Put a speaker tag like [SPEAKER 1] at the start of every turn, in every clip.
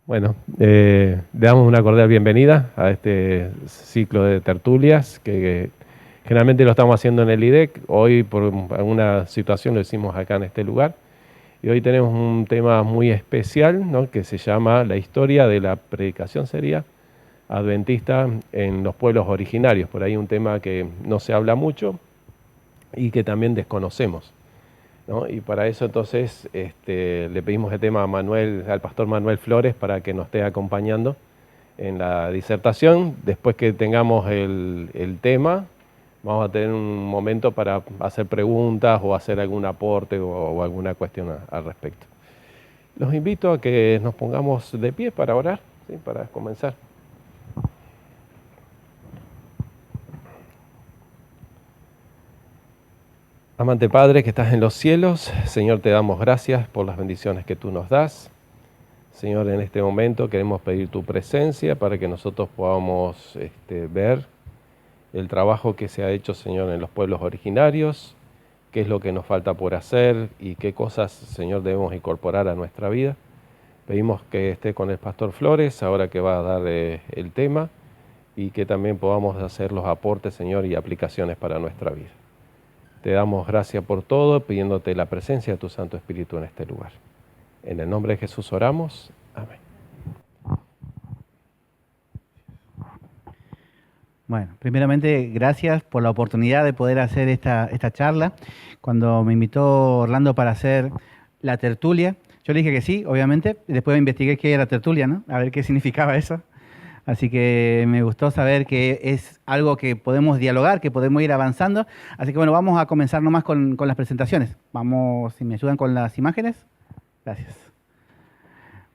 [SPEAKER 1] Bueno, le damos una cordial bienvenida a este ciclo de tertulias que generalmente lo estamos haciendo en el IDEC. Hoy por alguna situación lo hicimos acá en este lugar. Y hoy tenemos un tema muy especial, ¿no?, que se llama la historia de la predicación sería adventista en los pueblos originarios. Por ahí un tema que no se habla mucho y que también desconocemos, ¿no? Y para eso entonces le pedimos el tema al pastor Manuel Flores para que nos esté acompañando en la disertación. Después que tengamos el tema, vamos a tener un momento para hacer preguntas o hacer algún aporte o alguna cuestión al respecto. Los invito a que nos pongamos de pie para orar, ¿sí?, para comenzar. Amante Padre que estás en los cielos, Señor, te damos gracias por las bendiciones que tú nos das. Señor, en este momento queremos pedir tu presencia para que nosotros podamos ver el trabajo que se ha hecho, Señor, en los pueblos originarios, qué es lo que nos falta por hacer y qué cosas, Señor, debemos incorporar a nuestra vida. Pedimos que esté con el pastor Flores, ahora que va a dar el tema, y que también podamos hacer los aportes, Señor, y aplicaciones para nuestra vida. Te damos gracias por todo, pidiéndote la presencia de tu Santo Espíritu en este lugar. En el nombre de Jesús oramos. Amén.
[SPEAKER 2] Bueno, primeramente, gracias por la oportunidad de poder hacer esta charla. Cuando me invitó Orlando para hacer la tertulia, yo le dije que sí, obviamente. Después investigué qué era tertulia, ¿no? A ver qué significaba eso. Así que me gustó saber que es algo que podemos dialogar, que podemos ir avanzando. Así que bueno, vamos a comenzar nomás con las presentaciones. Vamos, si me ayudan con las imágenes. Gracias.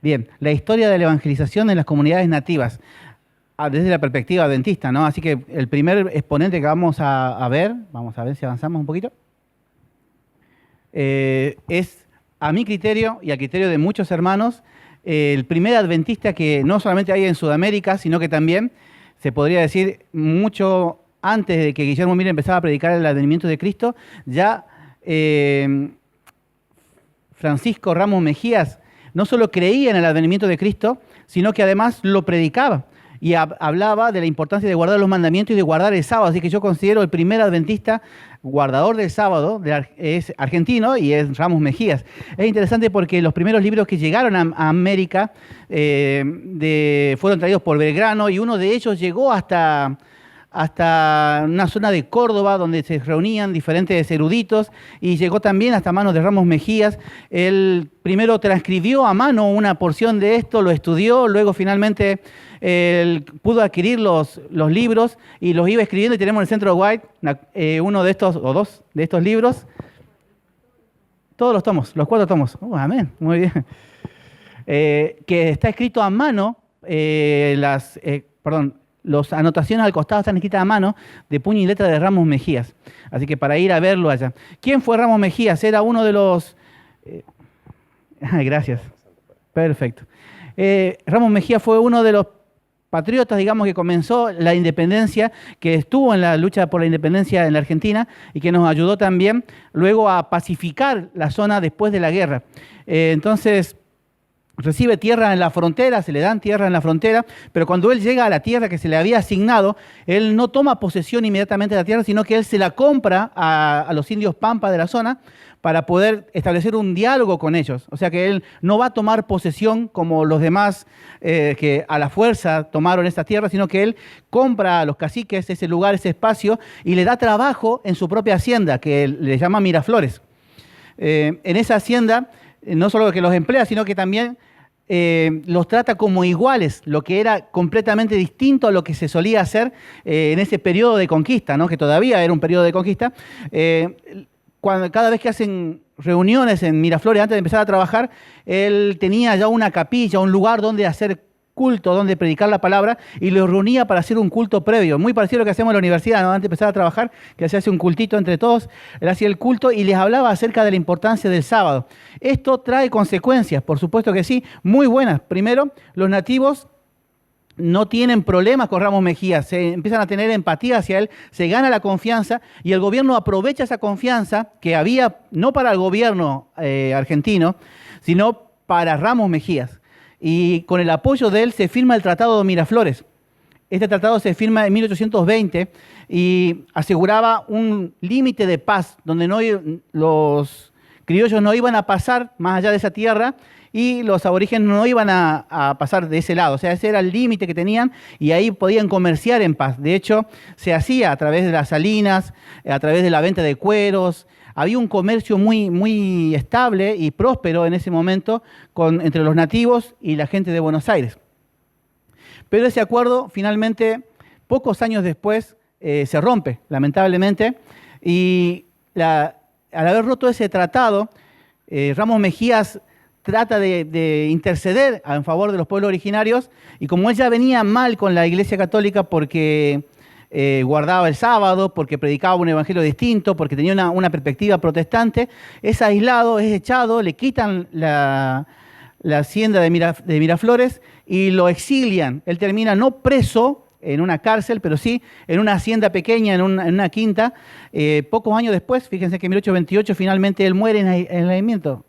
[SPEAKER 2] Bien, la historia de la evangelización en las comunidades nativas, desde la perspectiva adventista, ¿no? Así que el primer exponente que vamos a ver si avanzamos un poquito, es, a mi criterio y a criterio de muchos hermanos, el primer adventista que no solamente hay en Sudamérica, sino que también, se podría decir, mucho antes de que Guillermo Miller empezara a predicar el advenimiento de Cristo, ya Francisco Ramos Mejías no solo creía en el advenimiento de Cristo, sino que además lo predicaba y hablaba de la importancia de guardar los mandamientos y de guardar el sábado. Así que yo considero el primer adventista guardador del sábado, es argentino y es Ramos Mejías. Es interesante porque los primeros libros que llegaron a América fueron traídos por Belgrano, y uno de ellos llegó hasta una zona de Córdoba donde se reunían diferentes eruditos, y llegó también hasta manos de Ramos Mejías. Él primero transcribió a mano una porción de esto, lo estudió, luego finalmente él pudo adquirir los libros y los iba escribiendo, y tenemos en el centro White uno de estos, o dos de estos libros. Todos los tomos, los 4 tomos. Amén, muy bien. Que está escrito a mano, las anotaciones al costado están escritas a mano, de puño y letra de Ramos Mejías. Así que para ir a verlo allá. ¿Quién fue Ramos Mejías? Era uno de los... gracias. Perfecto. Ramos Mejías fue uno de los patriotas, digamos, que comenzó la independencia, que estuvo en la lucha por la independencia en la Argentina y que nos ayudó también luego a pacificar la zona después de la guerra. Entonces, recibe tierra en la frontera, se le dan tierra en la frontera, pero cuando él llega a la tierra que se le había asignado, él no toma posesión inmediatamente de la tierra, sino que él se la compra a los indios Pampa de la zona para poder establecer un diálogo con ellos. O sea que él no va a tomar posesión como los demás que a la fuerza tomaron esta tierra, sino que él compra a los caciques ese lugar, ese espacio, y le da trabajo en su propia hacienda, que le llama Miraflores. En esa hacienda, no solo que los emplea, sino que también los trata como iguales, lo que era completamente distinto a lo que se solía hacer en ese periodo de conquista, ¿no? Que todavía era un periodo de conquista. Cada vez que hacen reuniones en Miraflores, antes de empezar a trabajar, él tenía ya una capilla, un lugar donde hacer culto, donde predicar la palabra, y los reunía para hacer un culto previo, muy parecido a lo que hacemos en la universidad, ¿no? Antes de empezar a trabajar, que se hace un cultito entre todos, él hacía el culto y les hablaba acerca de la importancia del sábado. Esto trae consecuencias, por supuesto que sí, muy buenas. Primero, los nativos no tienen problemas con Ramos Mejías, se empiezan a tener empatía hacia él, se gana la confianza, y el gobierno aprovecha esa confianza que había, no para el gobierno argentino, sino para Ramos Mejías. y con el apoyo de él se firma el Tratado de Miraflores. Este tratado se firma en 1820 y aseguraba un límite de paz donde los criollos no iban a pasar más allá de esa tierra y los aborígenes no iban a pasar de ese lado. O sea, ese era el límite que tenían y ahí podían comerciar en paz. De hecho, se hacía a través de las salinas, a través de la venta de cueros. Había un comercio muy, muy estable y próspero en ese momento entre los nativos y la gente de Buenos Aires. Pero ese acuerdo finalmente, pocos años después, se rompe, lamentablemente, y al haber roto ese tratado, Ramos Mejías trata de interceder en favor de los pueblos originarios, y como él ya venía mal con la Iglesia Católica porque guardaba el sábado, porque predicaba un evangelio distinto, porque tenía una perspectiva protestante, es aislado, es echado, le quitan la hacienda de Miraflores y lo exilian. Él termina no preso en una cárcel, pero sí en una hacienda pequeña, en una quinta. Pocos años después, fíjense que en 1828 finalmente él muere en aislamiento.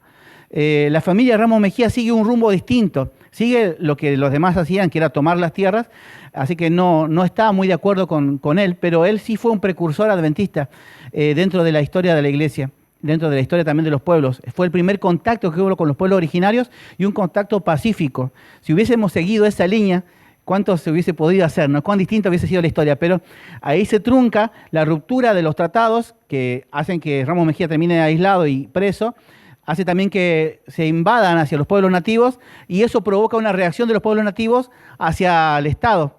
[SPEAKER 2] La familia Ramos Mejía sigue un rumbo distinto, sigue lo que los demás hacían, que era tomar las tierras, así que no estaba muy de acuerdo con él, pero él sí fue un precursor adventista dentro de la historia de la iglesia, dentro de la historia también de los pueblos. Fue el primer contacto que hubo con los pueblos originarios y un contacto pacífico. Si hubiésemos seguido esa línea, ¿cuánto se hubiese podido hacer? ¿No? ¿Cuán distinta hubiese sido la historia? Pero ahí se trunca la ruptura de los tratados que hacen que Ramos Mejía termine aislado y preso, hace también que se invadan hacia los pueblos nativos y eso provoca una reacción de los pueblos nativos hacia el Estado.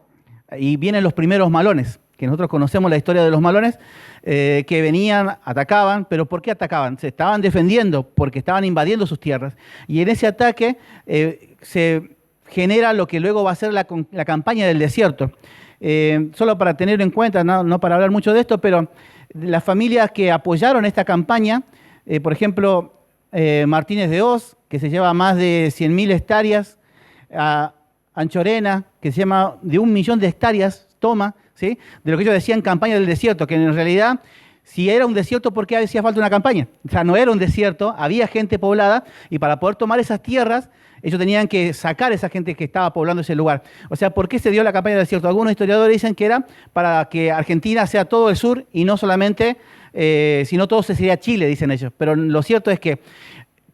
[SPEAKER 2] Y vienen los primeros malones, que nosotros conocemos la historia de los malones, que venían, atacaban, pero ¿por qué atacaban? Se estaban defendiendo porque estaban invadiendo sus tierras. Y en ese ataque se genera lo que luego va a ser la campaña del desierto. Solo para tenerlo en cuenta, no para hablar mucho de esto, pero las familias que apoyaron esta campaña, por ejemplo, Martínez de Hoz, que se lleva más de 100.000 hectáreas, a Anchorena, que se llama de 1 millón de hectáreas, toma, ¿sí? De lo que ellos decían campaña del desierto, que en realidad, si era un desierto, ¿por qué hacía falta una campaña? O sea, no era un desierto, había gente poblada, y para poder tomar esas tierras, ellos tenían que sacar a esa gente que estaba poblando ese lugar. O sea, ¿por qué se dio la campaña del desierto? Algunos historiadores dicen que era para que Argentina sea todo el sur y no solamente, sino todo sería Chile, dicen ellos. Pero lo cierto es que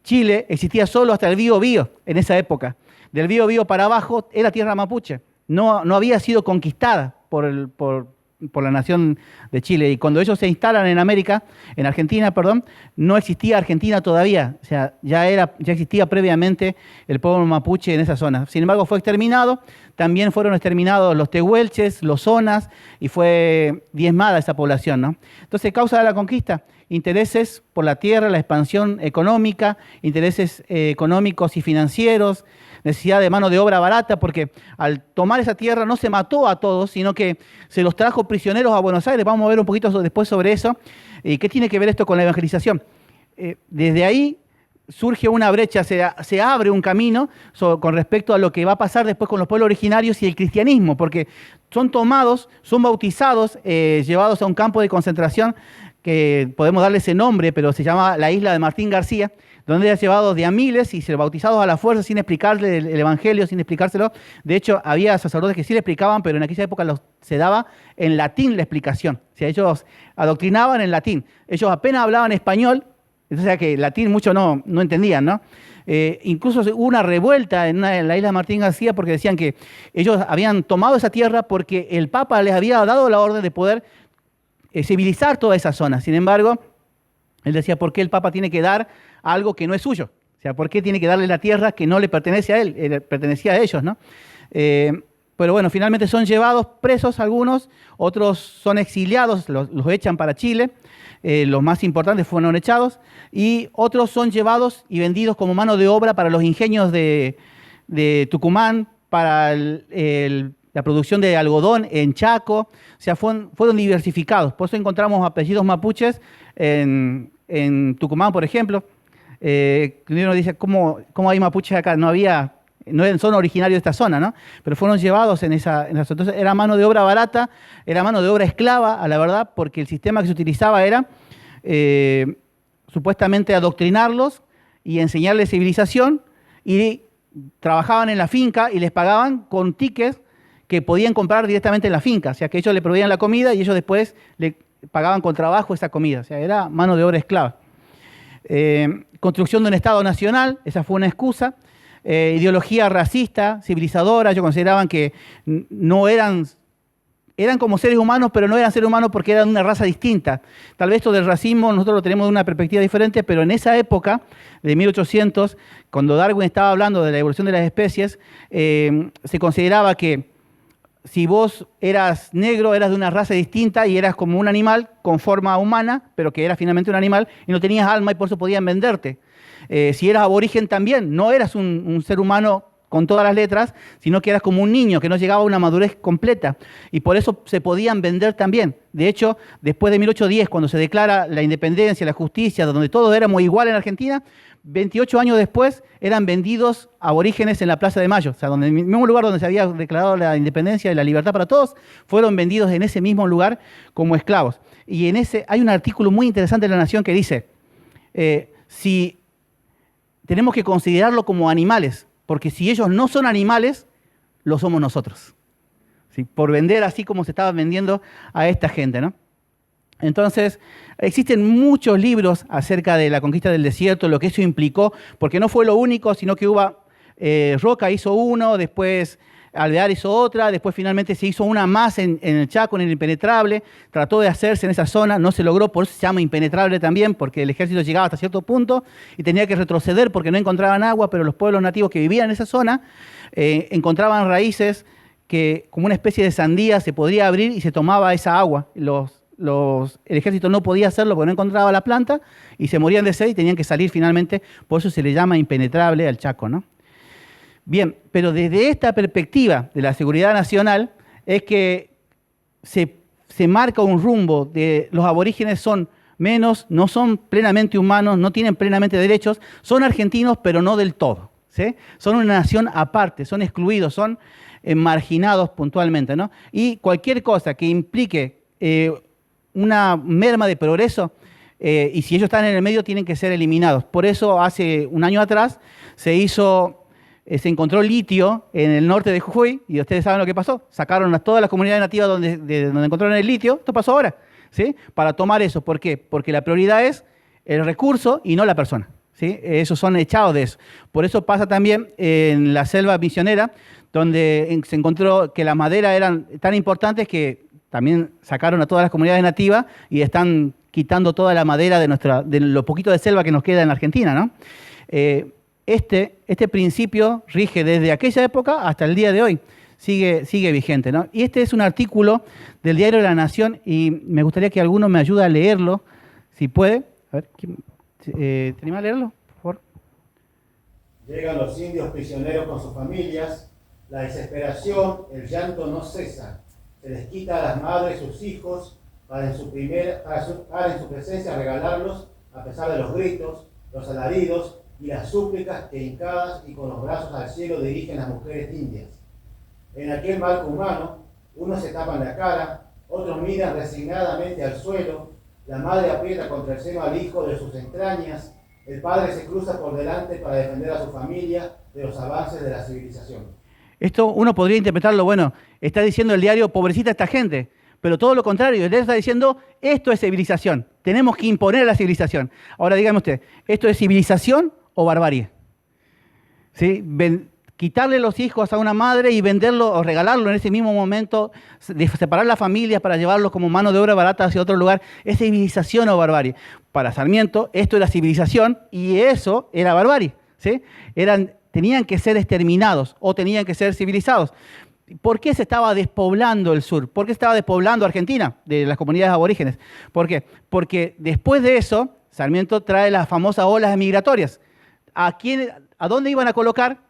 [SPEAKER 2] Chile existía solo hasta el Bío-Bío en esa época. Del Bío-Bío para abajo era tierra mapuche. No había sido conquistada por la nación de Chile. Y cuando ellos se instalan en América, en Argentina, perdón, no existía Argentina todavía. O sea, ya existía previamente el pueblo mapuche en esa zona. Sin embargo, fue exterminado. También fueron exterminados los tehuelches, los zonas, y fue diezmada esa población, ¿no? Entonces, causa de la conquista, intereses por la tierra, la expansión económica, intereses económicos y financieros, necesidad de mano de obra barata, porque al tomar esa tierra no se mató a todos, sino que se los trajo prisioneros a Buenos Aires. Vamos a ver un poquito después sobre eso. ¿Qué tiene que ver esto con la evangelización? Desde ahí surge una brecha, se abre un camino con respecto a lo que va a pasar después con los pueblos originarios y el cristianismo, porque son tomados, son bautizados, llevados a un campo de concentración que podemos darle ese nombre, pero se llama la isla de Martín García, donde eran llevados de a miles y ser bautizados a la fuerza sin explicarle el evangelio, sin explicárselo. De hecho, había sacerdotes que sí le explicaban, pero en aquella época se daba en latín la explicación. O sea, ellos adoctrinaban en latín. Ellos apenas hablaban español, o sea que latín mucho no entendían, ¿no? Incluso hubo una revuelta en la isla de Martín García porque decían que ellos habían tomado esa tierra porque el Papa les había dado la orden de poder civilizar toda esa zona. Sin embargo, él decía, ¿por qué el Papa tiene que dar algo que no es suyo? O sea, ¿por qué tiene que darle la tierra que no le pertenece a él? Pertenecía a ellos, ¿no? Pero bueno, finalmente son llevados presos algunos, otros son exiliados, los echan para Chile, los más importantes fueron echados, y otros son llevados y vendidos como mano de obra para los ingenios de Tucumán, para la producción de algodón en Chaco. O sea, fueron diversificados. Por eso encontramos apellidos mapuches en Tucumán, por ejemplo. Uno dice, ¿cómo hay mapuches acá? No son originarios de esta zona, ¿no? Pero fueron llevados en esa zona. Entonces era mano de obra barata, era mano de obra esclava, a la verdad, porque el sistema que se utilizaba era supuestamente adoctrinarlos y enseñarles civilización y trabajaban en la finca y les pagaban con tickets que podían comprar directamente en la finca. O sea, que ellos le proveían la comida y ellos después le pagaban con trabajo esa comida. O sea, era mano de obra esclava. Construcción de un Estado nacional, esa fue una excusa. Ideología racista, civilizadora, ellos consideraban que no eran como seres humanos, pero no eran seres humanos porque eran una raza distinta. Tal vez esto del racismo nosotros lo tenemos de una perspectiva diferente, pero en esa época, de 1800, cuando Darwin estaba hablando de la evolución de las especies, se consideraba que si vos eras negro, eras de una raza distinta y eras como un animal con forma humana, pero que era finalmente un animal y no tenías alma y por eso podían venderte. Si eras aborigen también, no eras un ser humano con todas las letras, sino que eras como un niño que no llegaba a una madurez completa y por eso se podían vender también. De hecho, después de 1810, cuando se declara la independencia, la justicia, donde todos éramos iguales en Argentina, 28 años después eran vendidos aborígenes en la Plaza de Mayo, o sea, donde en el mismo lugar donde se había declarado la independencia y la libertad para todos, fueron vendidos en ese mismo lugar como esclavos. Y en ese hay un artículo muy interesante de La Nación que dice, si tenemos que considerarlo como animales, porque si ellos no son animales, lo somos nosotros. ¿Sí? Por vender así como se estaba vendiendo a esta gente, ¿no? Entonces, existen muchos libros acerca de la conquista del desierto, lo que eso implicó, porque no fue lo único, sino que Roca hizo uno, después Alvear hizo otra, después finalmente se hizo una más en el Chaco, en el Impenetrable, trató de hacerse en esa zona, no se logró, por eso se llama Impenetrable también, porque el ejército llegaba hasta cierto punto y tenía que retroceder porque no encontraban agua, pero los pueblos nativos que vivían en esa zona encontraban raíces que como una especie de sandía se podría abrir y se tomaba esa agua. El ejército no podía hacerlo porque no encontraba la planta y se morían de sed y tenían que salir finalmente, por eso se le llama Impenetrable al Chaco, ¿no? Bien, pero desde esta perspectiva de la seguridad nacional es que se marca un rumbo de los aborígenes son menos, no son plenamente humanos, no tienen plenamente derechos, son argentinos pero no del todo, ¿sí? Son una nación aparte, son excluidos, son marginados puntualmente, ¿no? Y cualquier cosa que implique una merma de progreso, y si ellos están en el medio tienen que ser eliminados. Por eso hace un año atrás se encontró litio en el norte de Jujuy y ustedes saben lo que pasó. Sacaron a todas las comunidades nativas donde encontraron el litio. Esto pasó ahora, ¿sí? Para tomar eso. ¿Por qué? Porque la prioridad es el recurso y no la persona, ¿sí? Esos son echados de eso. Por eso pasa también en la selva misionera, donde se encontró que las maderas eran tan importantes que también sacaron a todas las comunidades nativas y están quitando toda la madera de lo poquito de selva que nos queda en la Argentina, ¿no? Este principio rige desde aquella época hasta el día de hoy, sigue vigente, ¿no? Y este es un artículo del Diario de la Nación y me gustaría que alguno me ayude a leerlo, si puede. A ver, ¿te animas a leerlo, por favor?
[SPEAKER 3] Llegan los indios prisioneros con sus familias, la desesperación, el llanto no cesa, se les quita a las madres sus hijos para en su presencia regalarlos a pesar de los gritos, los alaridos y las súplicas que hincadas y con los brazos al cielo dirigen las mujeres indias. En aquel marco humano, unos se tapan la cara, otros miran resignadamente al suelo, la madre aprieta contra el seno al hijo de sus entrañas, el padre se cruza por delante para defender a su familia de los avances de la civilización.
[SPEAKER 2] Esto uno podría interpretarlo, bueno, está diciendo el diario, pobrecita esta gente, pero todo lo contrario, el diario está diciendo, esto es civilización, tenemos que imponer la civilización. Ahora dígame usted, ¿esto es civilización o barbarie? ¿Sí? Quitarle los hijos a una madre y venderlo o regalarlo en ese mismo momento, separar las familias para llevarlos como mano de obra barata hacia otro lugar, ¿es civilización o barbarie? Para Sarmiento esto era civilización y eso era barbarie, ¿sí? Tenían que ser exterminados o tenían que ser civilizados. ¿Por qué se estaba despoblando el sur? ¿Por qué se estaba despoblando Argentina de las comunidades aborígenes? ¿Por qué? Porque después de eso, Sarmiento trae las famosas olas migratorias. ¿A dónde iban a colocar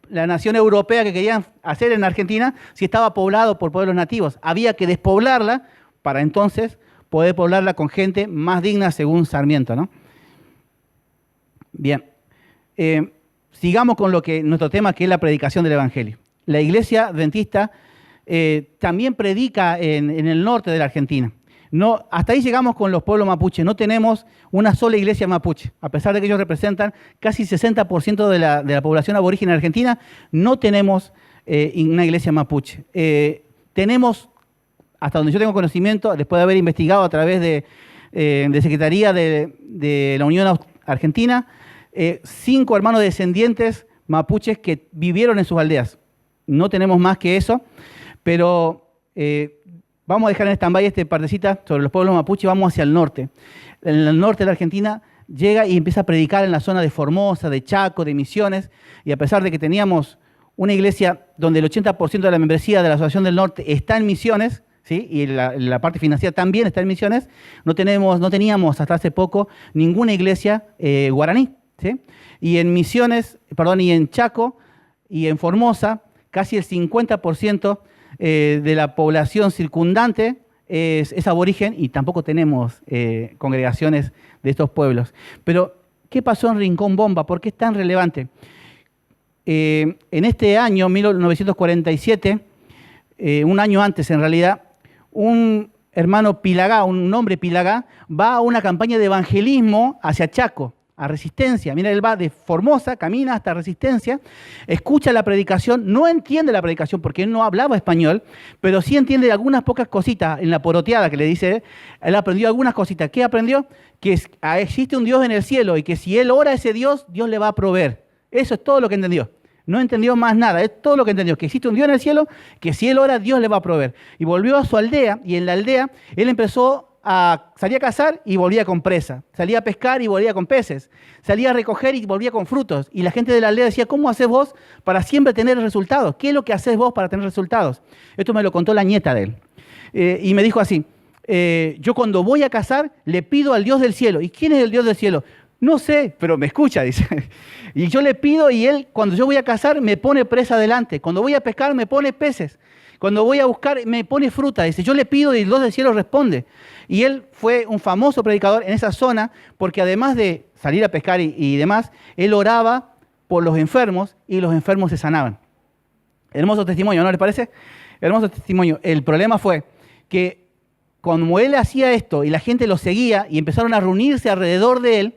[SPEAKER 2] la nación europea que querían hacer en Argentina si estaba poblado por pueblos nativos? Había que despoblarla para entonces poder poblarla con gente más digna según Sarmiento, ¿no? Bien. Sigamos con nuestro tema, que es la predicación del Evangelio. La iglesia adventista también predica en el norte de la Argentina. No, hasta ahí llegamos con los pueblos mapuche. No tenemos una sola iglesia mapuche. A pesar de que ellos representan casi 60% de la población aborigen argentina, no tenemos una iglesia mapuche. Tenemos, hasta donde yo tengo conocimiento, después de haber investigado a través de Secretaría de la Unión Argentina, 5 hermanos descendientes mapuches que vivieron en sus aldeas. No tenemos más que eso, pero vamos a dejar en stand-by esta partecita sobre los pueblos mapuche y vamos hacia el norte. En el norte de la Argentina llega y empieza a predicar en la zona de Formosa, de Chaco, de Misiones, y a pesar de que teníamos una iglesia donde el 80% de la membresía de la Asociación del Norte está en Misiones, ¿sí? Y la parte financiera también está en Misiones, no teníamos hasta hace poco ninguna iglesia guaraní, ¿sí? Y en Misiones, y en Chaco y en Formosa, casi el 50% de la población circundante es aborigen y tampoco tenemos congregaciones de estos pueblos. Pero, ¿qué pasó en Rincón Bomba? ¿Por qué es tan relevante? En este año, 1947, un año antes en realidad, un hermano Pilagá, un hombre Pilagá, va a una campaña de evangelismo hacia Chaco, a Resistencia. Mira, él va de Formosa, camina hasta Resistencia, escucha la predicación, no entiende la predicación porque él no hablaba español, pero sí entiende algunas pocas cositas en la poroteada que le dice, él aprendió algunas cositas. ¿Qué aprendió? Que existe un Dios en el cielo y que si él ora a ese Dios, Dios le va a proveer. Eso es todo lo que entendió. No entendió más nada, es todo lo que entendió, que existe un Dios en el cielo, que si él ora, Dios le va a proveer. Y volvió a su aldea, y en la aldea él salía a cazar y volvía con presa, salía a pescar y volvía con peces, salía a recoger y volvía con frutos. Y la gente de la aldea decía, ¿cómo haces vos para siempre tener resultados? ¿Qué es lo que haces vos para tener resultados? Esto me lo contó la nieta de él. Y me dijo así, yo cuando voy a cazar le pido al Dios del cielo. ¿Y quién es el Dios del cielo? No sé, pero me escucha, dice. Y yo le pido y él, cuando yo voy a cazar, me pone presa delante. Cuando voy a pescar, me pone peces. Cuando voy a buscar, me pone fruta. Dice, yo le pido y el Dios del cielo responde. Y él fue un famoso predicador en esa zona porque además de salir a pescar y demás, él oraba por los enfermos y los enfermos se sanaban. Hermoso testimonio, ¿no les parece? Hermoso testimonio. El problema fue que como él hacía esto y la gente lo seguía y empezaron a reunirse alrededor de él,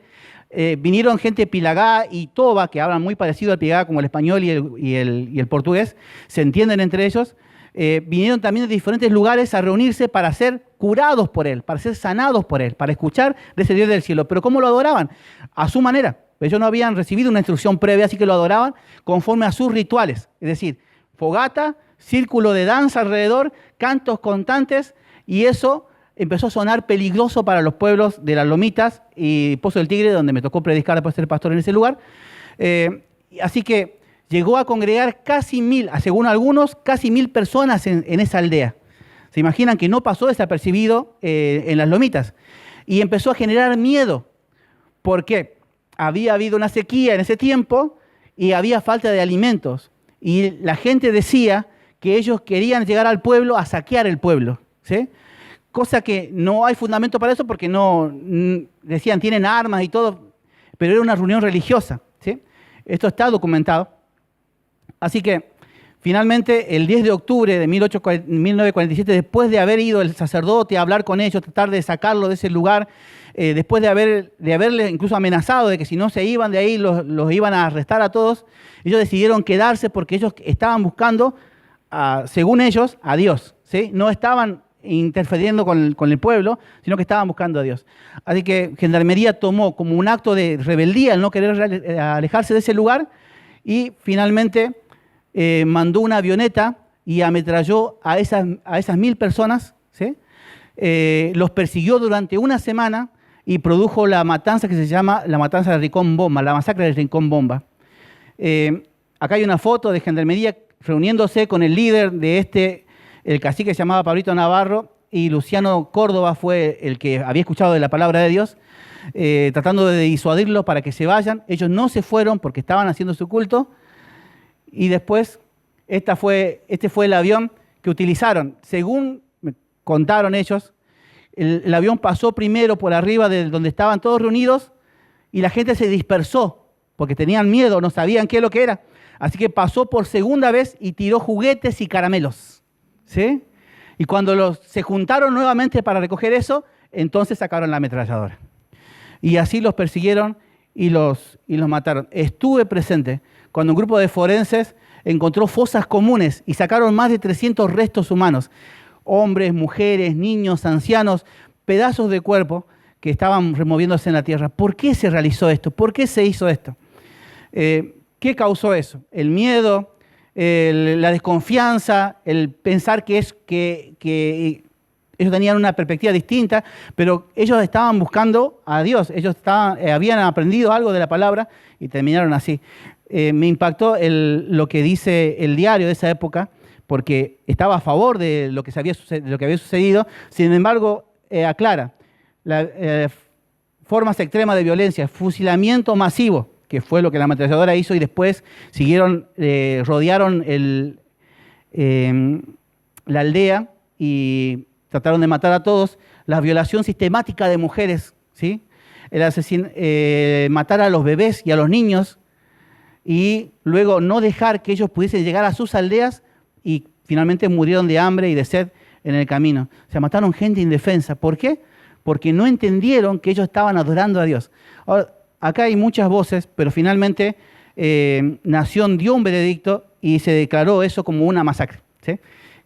[SPEAKER 2] vinieron gente de Pilagá y Toba, que hablan muy parecido al Pilagá como el español y el portugués, se entienden entre ellos, vinieron también de diferentes lugares a reunirse para ser curados por él, para ser sanados por él, para escuchar de ese Dios del cielo. ¿Pero cómo lo adoraban? A su manera. Ellos no habían recibido una instrucción previa, así que lo adoraban conforme a sus rituales. Es decir, fogata, círculo de danza alrededor, cantos constantes, y eso empezó a sonar peligroso para los pueblos de las Lomitas y Pozo del Tigre, donde me tocó predicar después de ser pastor en ese lugar. Así que llegó a congregar casi 1000, según algunos, casi 1000 personas en esa aldea. Se imaginan que no pasó desapercibido en las Lomitas. Y empezó a generar miedo. ¿Por qué? Había habido una sequía en ese tiempo y había falta de alimentos. Y la gente decía que ellos querían llegar al pueblo a saquear el pueblo, ¿sí? Cosa que no hay fundamento para eso porque no, decían, tienen armas y todo, pero era una reunión religiosa, ¿sí? Esto está documentado. Así que, finalmente, el 10 de octubre de 1947, después de haber ido el sacerdote a hablar con ellos, tratar de sacarlo de ese lugar, después de haberle incluso amenazado de que si no se iban de ahí los iban a arrestar a todos, ellos decidieron quedarse porque ellos estaban buscando, según ellos, a Dios, ¿sí? No estaban interfiriendo con el pueblo, sino que estaban buscando a Dios. Así que Gendarmería tomó como un acto de rebeldía el no querer alejarse de ese lugar y finalmente mandó una avioneta y ametralló a esas 1000 personas, ¿sí? Los persiguió durante una semana y produjo la matanza que se llama la matanza de Rincón Bomba, la masacre de Rincón Bomba. Acá hay una foto de Gendarmería reuniéndose con el líder de el cacique se llamaba Pablito Navarro y Luciano Córdoba fue el que había escuchado de la palabra de Dios, tratando de disuadirlos para que se vayan. Ellos no se fueron porque estaban haciendo su culto y después este fue el avión que utilizaron. Según me contaron ellos, el avión pasó primero por arriba de donde estaban todos reunidos y la gente se dispersó porque tenían miedo, no sabían qué es lo que era. Así que pasó por segunda vez y tiró juguetes y caramelos, ¿sí? Y cuando se juntaron nuevamente para recoger eso, entonces sacaron la ametralladora. Y así los persiguieron y los mataron. Estuve presente cuando un grupo de forenses encontró fosas comunes y sacaron más de 300 restos humanos. Hombres, mujeres, niños, ancianos, pedazos de cuerpo que estaban removiéndose en la tierra. ¿Por qué se realizó esto? ¿Por qué se hizo esto? ¿Qué causó eso? El miedo, la desconfianza, el pensar que ellos tenían una perspectiva distinta, pero ellos estaban buscando a Dios, ellos habían aprendido algo de la palabra y terminaron así. Me impactó lo que dice el diario de esa época, porque estaba a favor de lo que había sucedido, sin embargo, aclara formas extremas de violencia, fusilamiento masivo, que fue lo que la ametralladora hizo, y después rodearon la aldea y trataron de matar a todos. La violación sistemática de mujeres, ¿sí? Matar a los bebés y a los niños, y luego no dejar que ellos pudiesen llegar a sus aldeas, y finalmente murieron de hambre y de sed en el camino. O sea, mataron gente indefensa. ¿Por qué? Porque no entendieron que ellos estaban adorando a Dios. Ahora, acá hay muchas voces, pero finalmente Nación dio un veredicto y se declaró eso como una masacre, ¿sí?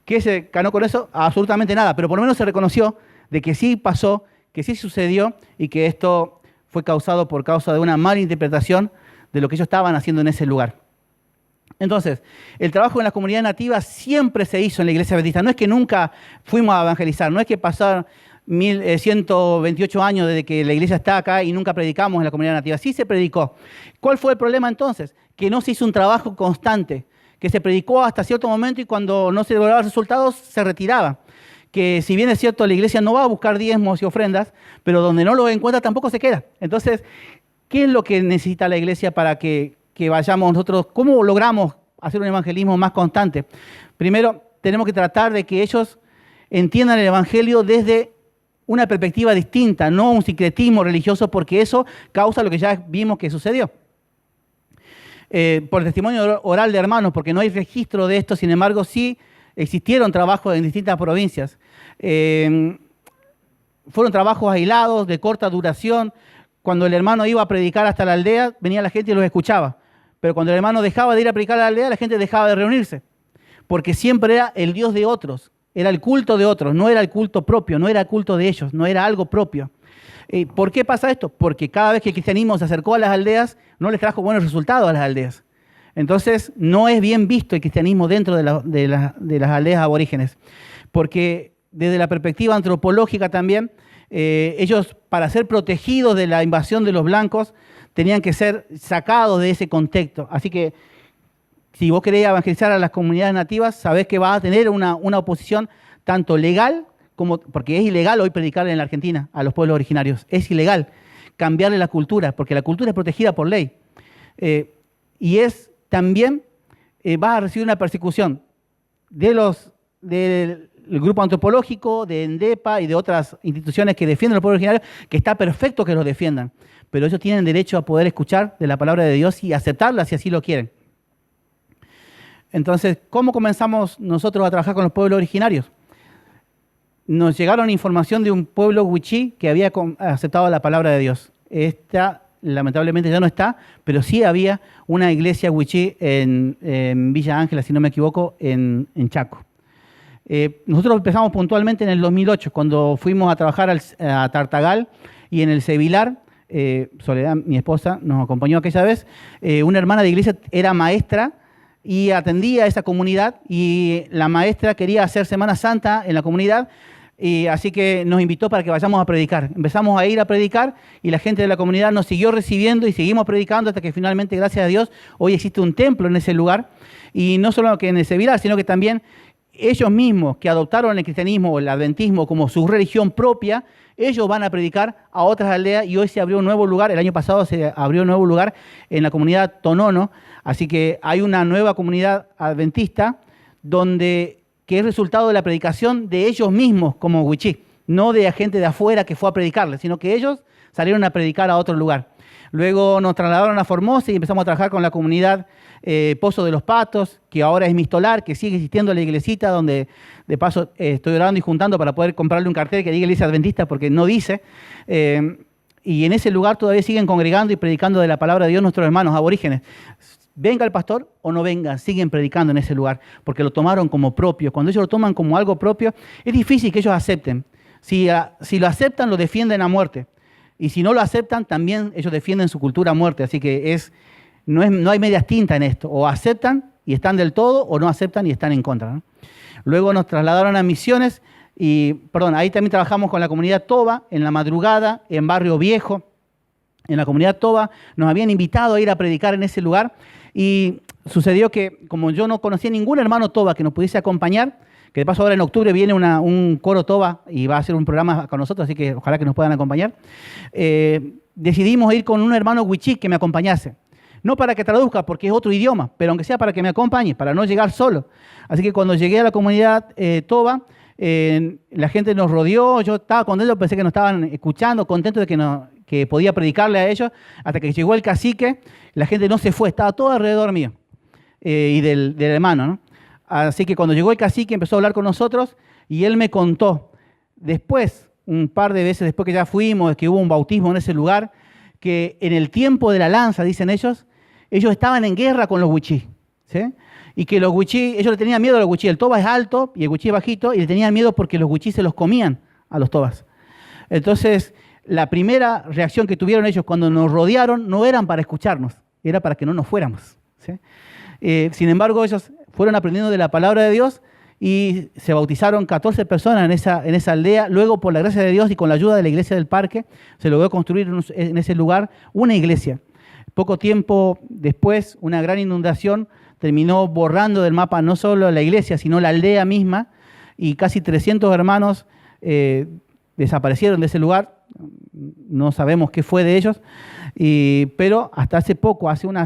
[SPEAKER 2] ¿Qué se ganó con eso? Absolutamente nada, pero por lo menos se reconoció de que sí pasó, que sí sucedió y que esto fue causado por causa de una mala interpretación de lo que ellos estaban haciendo en ese lugar. Entonces, el trabajo en las comunidades nativas siempre se hizo en la iglesia adventista. No es que nunca fuimos a evangelizar, no es que pasaron 128 años desde que la iglesia está acá y nunca predicamos en la comunidad nativa. Sí se predicó. ¿Cuál fue el problema entonces? Que no se hizo un trabajo constante, que se predicó hasta cierto momento y cuando no se lograban resultados se retiraba. Que si bien es cierto, la iglesia no va a buscar diezmos y ofrendas, pero donde no lo encuentra tampoco se queda. Entonces, ¿qué es lo que necesita la iglesia para que vayamos nosotros? ¿Cómo logramos hacer un evangelismo más constante? Primero, tenemos que tratar de que ellos entiendan el evangelio desde una perspectiva distinta, no un sincretismo religioso, porque eso causa lo que ya vimos que sucedió. Por testimonio oral de hermanos, porque no hay registro de esto, sin embargo, sí existieron trabajos en distintas provincias. Fueron trabajos aislados, de corta duración. Cuando el hermano iba a predicar hasta la aldea, venía la gente y los escuchaba. Pero cuando el hermano dejaba de ir a predicar a la aldea, la gente dejaba de reunirse. Porque siempre era el Dios de otros, era el culto de otros, no era el culto propio, no era el culto de ellos, no era algo propio. ¿Por qué pasa esto? Porque cada vez que el cristianismo se acercó a las aldeas, no les trajo buenos resultados a las aldeas. Entonces, no es bien visto el cristianismo dentro de las aldeas aborígenes. Porque desde la perspectiva antropológica también, ellos, para ser protegidos de la invasión de los blancos, tenían que ser sacados de ese contexto. Así que, si vos querés evangelizar a las comunidades nativas, sabés que vas a tener una oposición tanto legal, porque es ilegal hoy predicar en la Argentina a los pueblos originarios. Es ilegal cambiarle la cultura, porque la cultura es protegida por ley. Y también vas a recibir una persecución del grupo antropológico, de ENDEPA y de otras instituciones que defienden a los pueblos originarios, que está perfecto que los defiendan, pero ellos tienen derecho a poder escuchar de la palabra de Dios y aceptarla si así lo quieren. Entonces, ¿cómo comenzamos nosotros a trabajar con los pueblos originarios? Nos llegaron información de un pueblo wichí que había aceptado la palabra de Dios. Esta, lamentablemente, ya no está, pero sí había una iglesia wichí en Villa Ángela, si no me equivoco, en Chaco. Nosotros empezamos puntualmente en el 2008, cuando fuimos a trabajar a Tartagal y en el Sevilar. Soledad, mi esposa, nos acompañó aquella vez. Una hermana de iglesia era maestra y atendía a esa comunidad, y la maestra quería hacer Semana Santa en la comunidad, y así que nos invitó para que vayamos a predicar. Empezamos a ir a predicar y la gente de la comunidad nos siguió recibiendo y seguimos predicando hasta que finalmente, gracias a Dios, hoy existe un templo en ese lugar, y no solo que en ese Sevilar, sino que también ellos mismos que adoptaron el cristianismo o el adventismo como su religión propia, ellos van a predicar a otras aldeas, y hoy se abrió un nuevo lugar. El año pasado se abrió un nuevo lugar en la comunidad Tonono, así que hay una nueva comunidad adventista que es resultado de la predicación de ellos mismos como wichí, no de gente de afuera que fue a predicarles, sino que ellos salieron a predicar a otro lugar. Luego nos trasladaron a Formosa y empezamos a trabajar con la comunidad Pozo de los Patos, que ahora es Mistolar, que sigue existiendo la iglesita, donde de paso estoy orando y juntando para poder comprarle un cartel que diga Iglesia Adventista, porque no dice. Y en ese lugar todavía siguen congregando y predicando de la palabra de Dios nuestros hermanos aborígenes. Venga el pastor o no venga, siguen predicando en ese lugar, porque lo tomaron como propio. Cuando ellos lo toman como algo propio, es difícil que ellos acepten. Si lo aceptan, lo defienden a muerte. Y si no lo aceptan, también ellos defienden su cultura a muerte. Así que no hay medias tintas en esto. O aceptan y están del todo, o no aceptan y están en contra, ¿no? Luego nos trasladaron a Misiones, ahí también trabajamos con la comunidad Toba, en la madrugada, en Barrio Viejo. En la comunidad Toba nos habían invitado a ir a predicar en ese lugar. Y sucedió que, como yo no conocía ningún hermano Toba que nos pudiese acompañar, que de paso ahora en octubre viene un coro Toba y va a hacer un programa con nosotros, así que ojalá que nos puedan acompañar. Decidimos ir con un hermano Wichí que me acompañase. No para que traduzca, porque es otro idioma, pero aunque sea para que me acompañe, para no llegar solo. Así que cuando llegué a la comunidad Toba, la gente nos rodeó, yo estaba contento, pensé que nos estaban escuchando, contento de que podía predicarle a ellos, hasta que llegó el cacique, la gente no se fue, estaba todo alrededor mío y del hermano, ¿no? Así que cuando llegó el cacique empezó a hablar con nosotros y él me contó después, un par de veces después que ya fuimos, que hubo un bautismo en ese lugar, que en el tiempo de la lanza, dicen ellos estaban en guerra con los wichí, ¿sí? Y que los wichí, ellos le tenían miedo a los wichí. El toba es alto y el wichí es bajito y le tenían miedo porque los wichí se los comían a los tobas. Entonces, la primera reacción que tuvieron ellos cuando nos rodearon no eran para escucharnos, era para que no nos fuéramos, ¿sí? Sin embargo, ellos fueron aprendiendo de la palabra de Dios y se bautizaron 14 personas en esa aldea. Luego, por la gracia de Dios y con la ayuda de la iglesia del parque, se logró construir en ese lugar una iglesia. Poco tiempo después, una gran inundación terminó borrando del mapa no solo la iglesia, sino la aldea misma, y casi 300 hermanos desaparecieron de ese lugar. No sabemos qué fue de ellos, pero hasta hace poco, hace un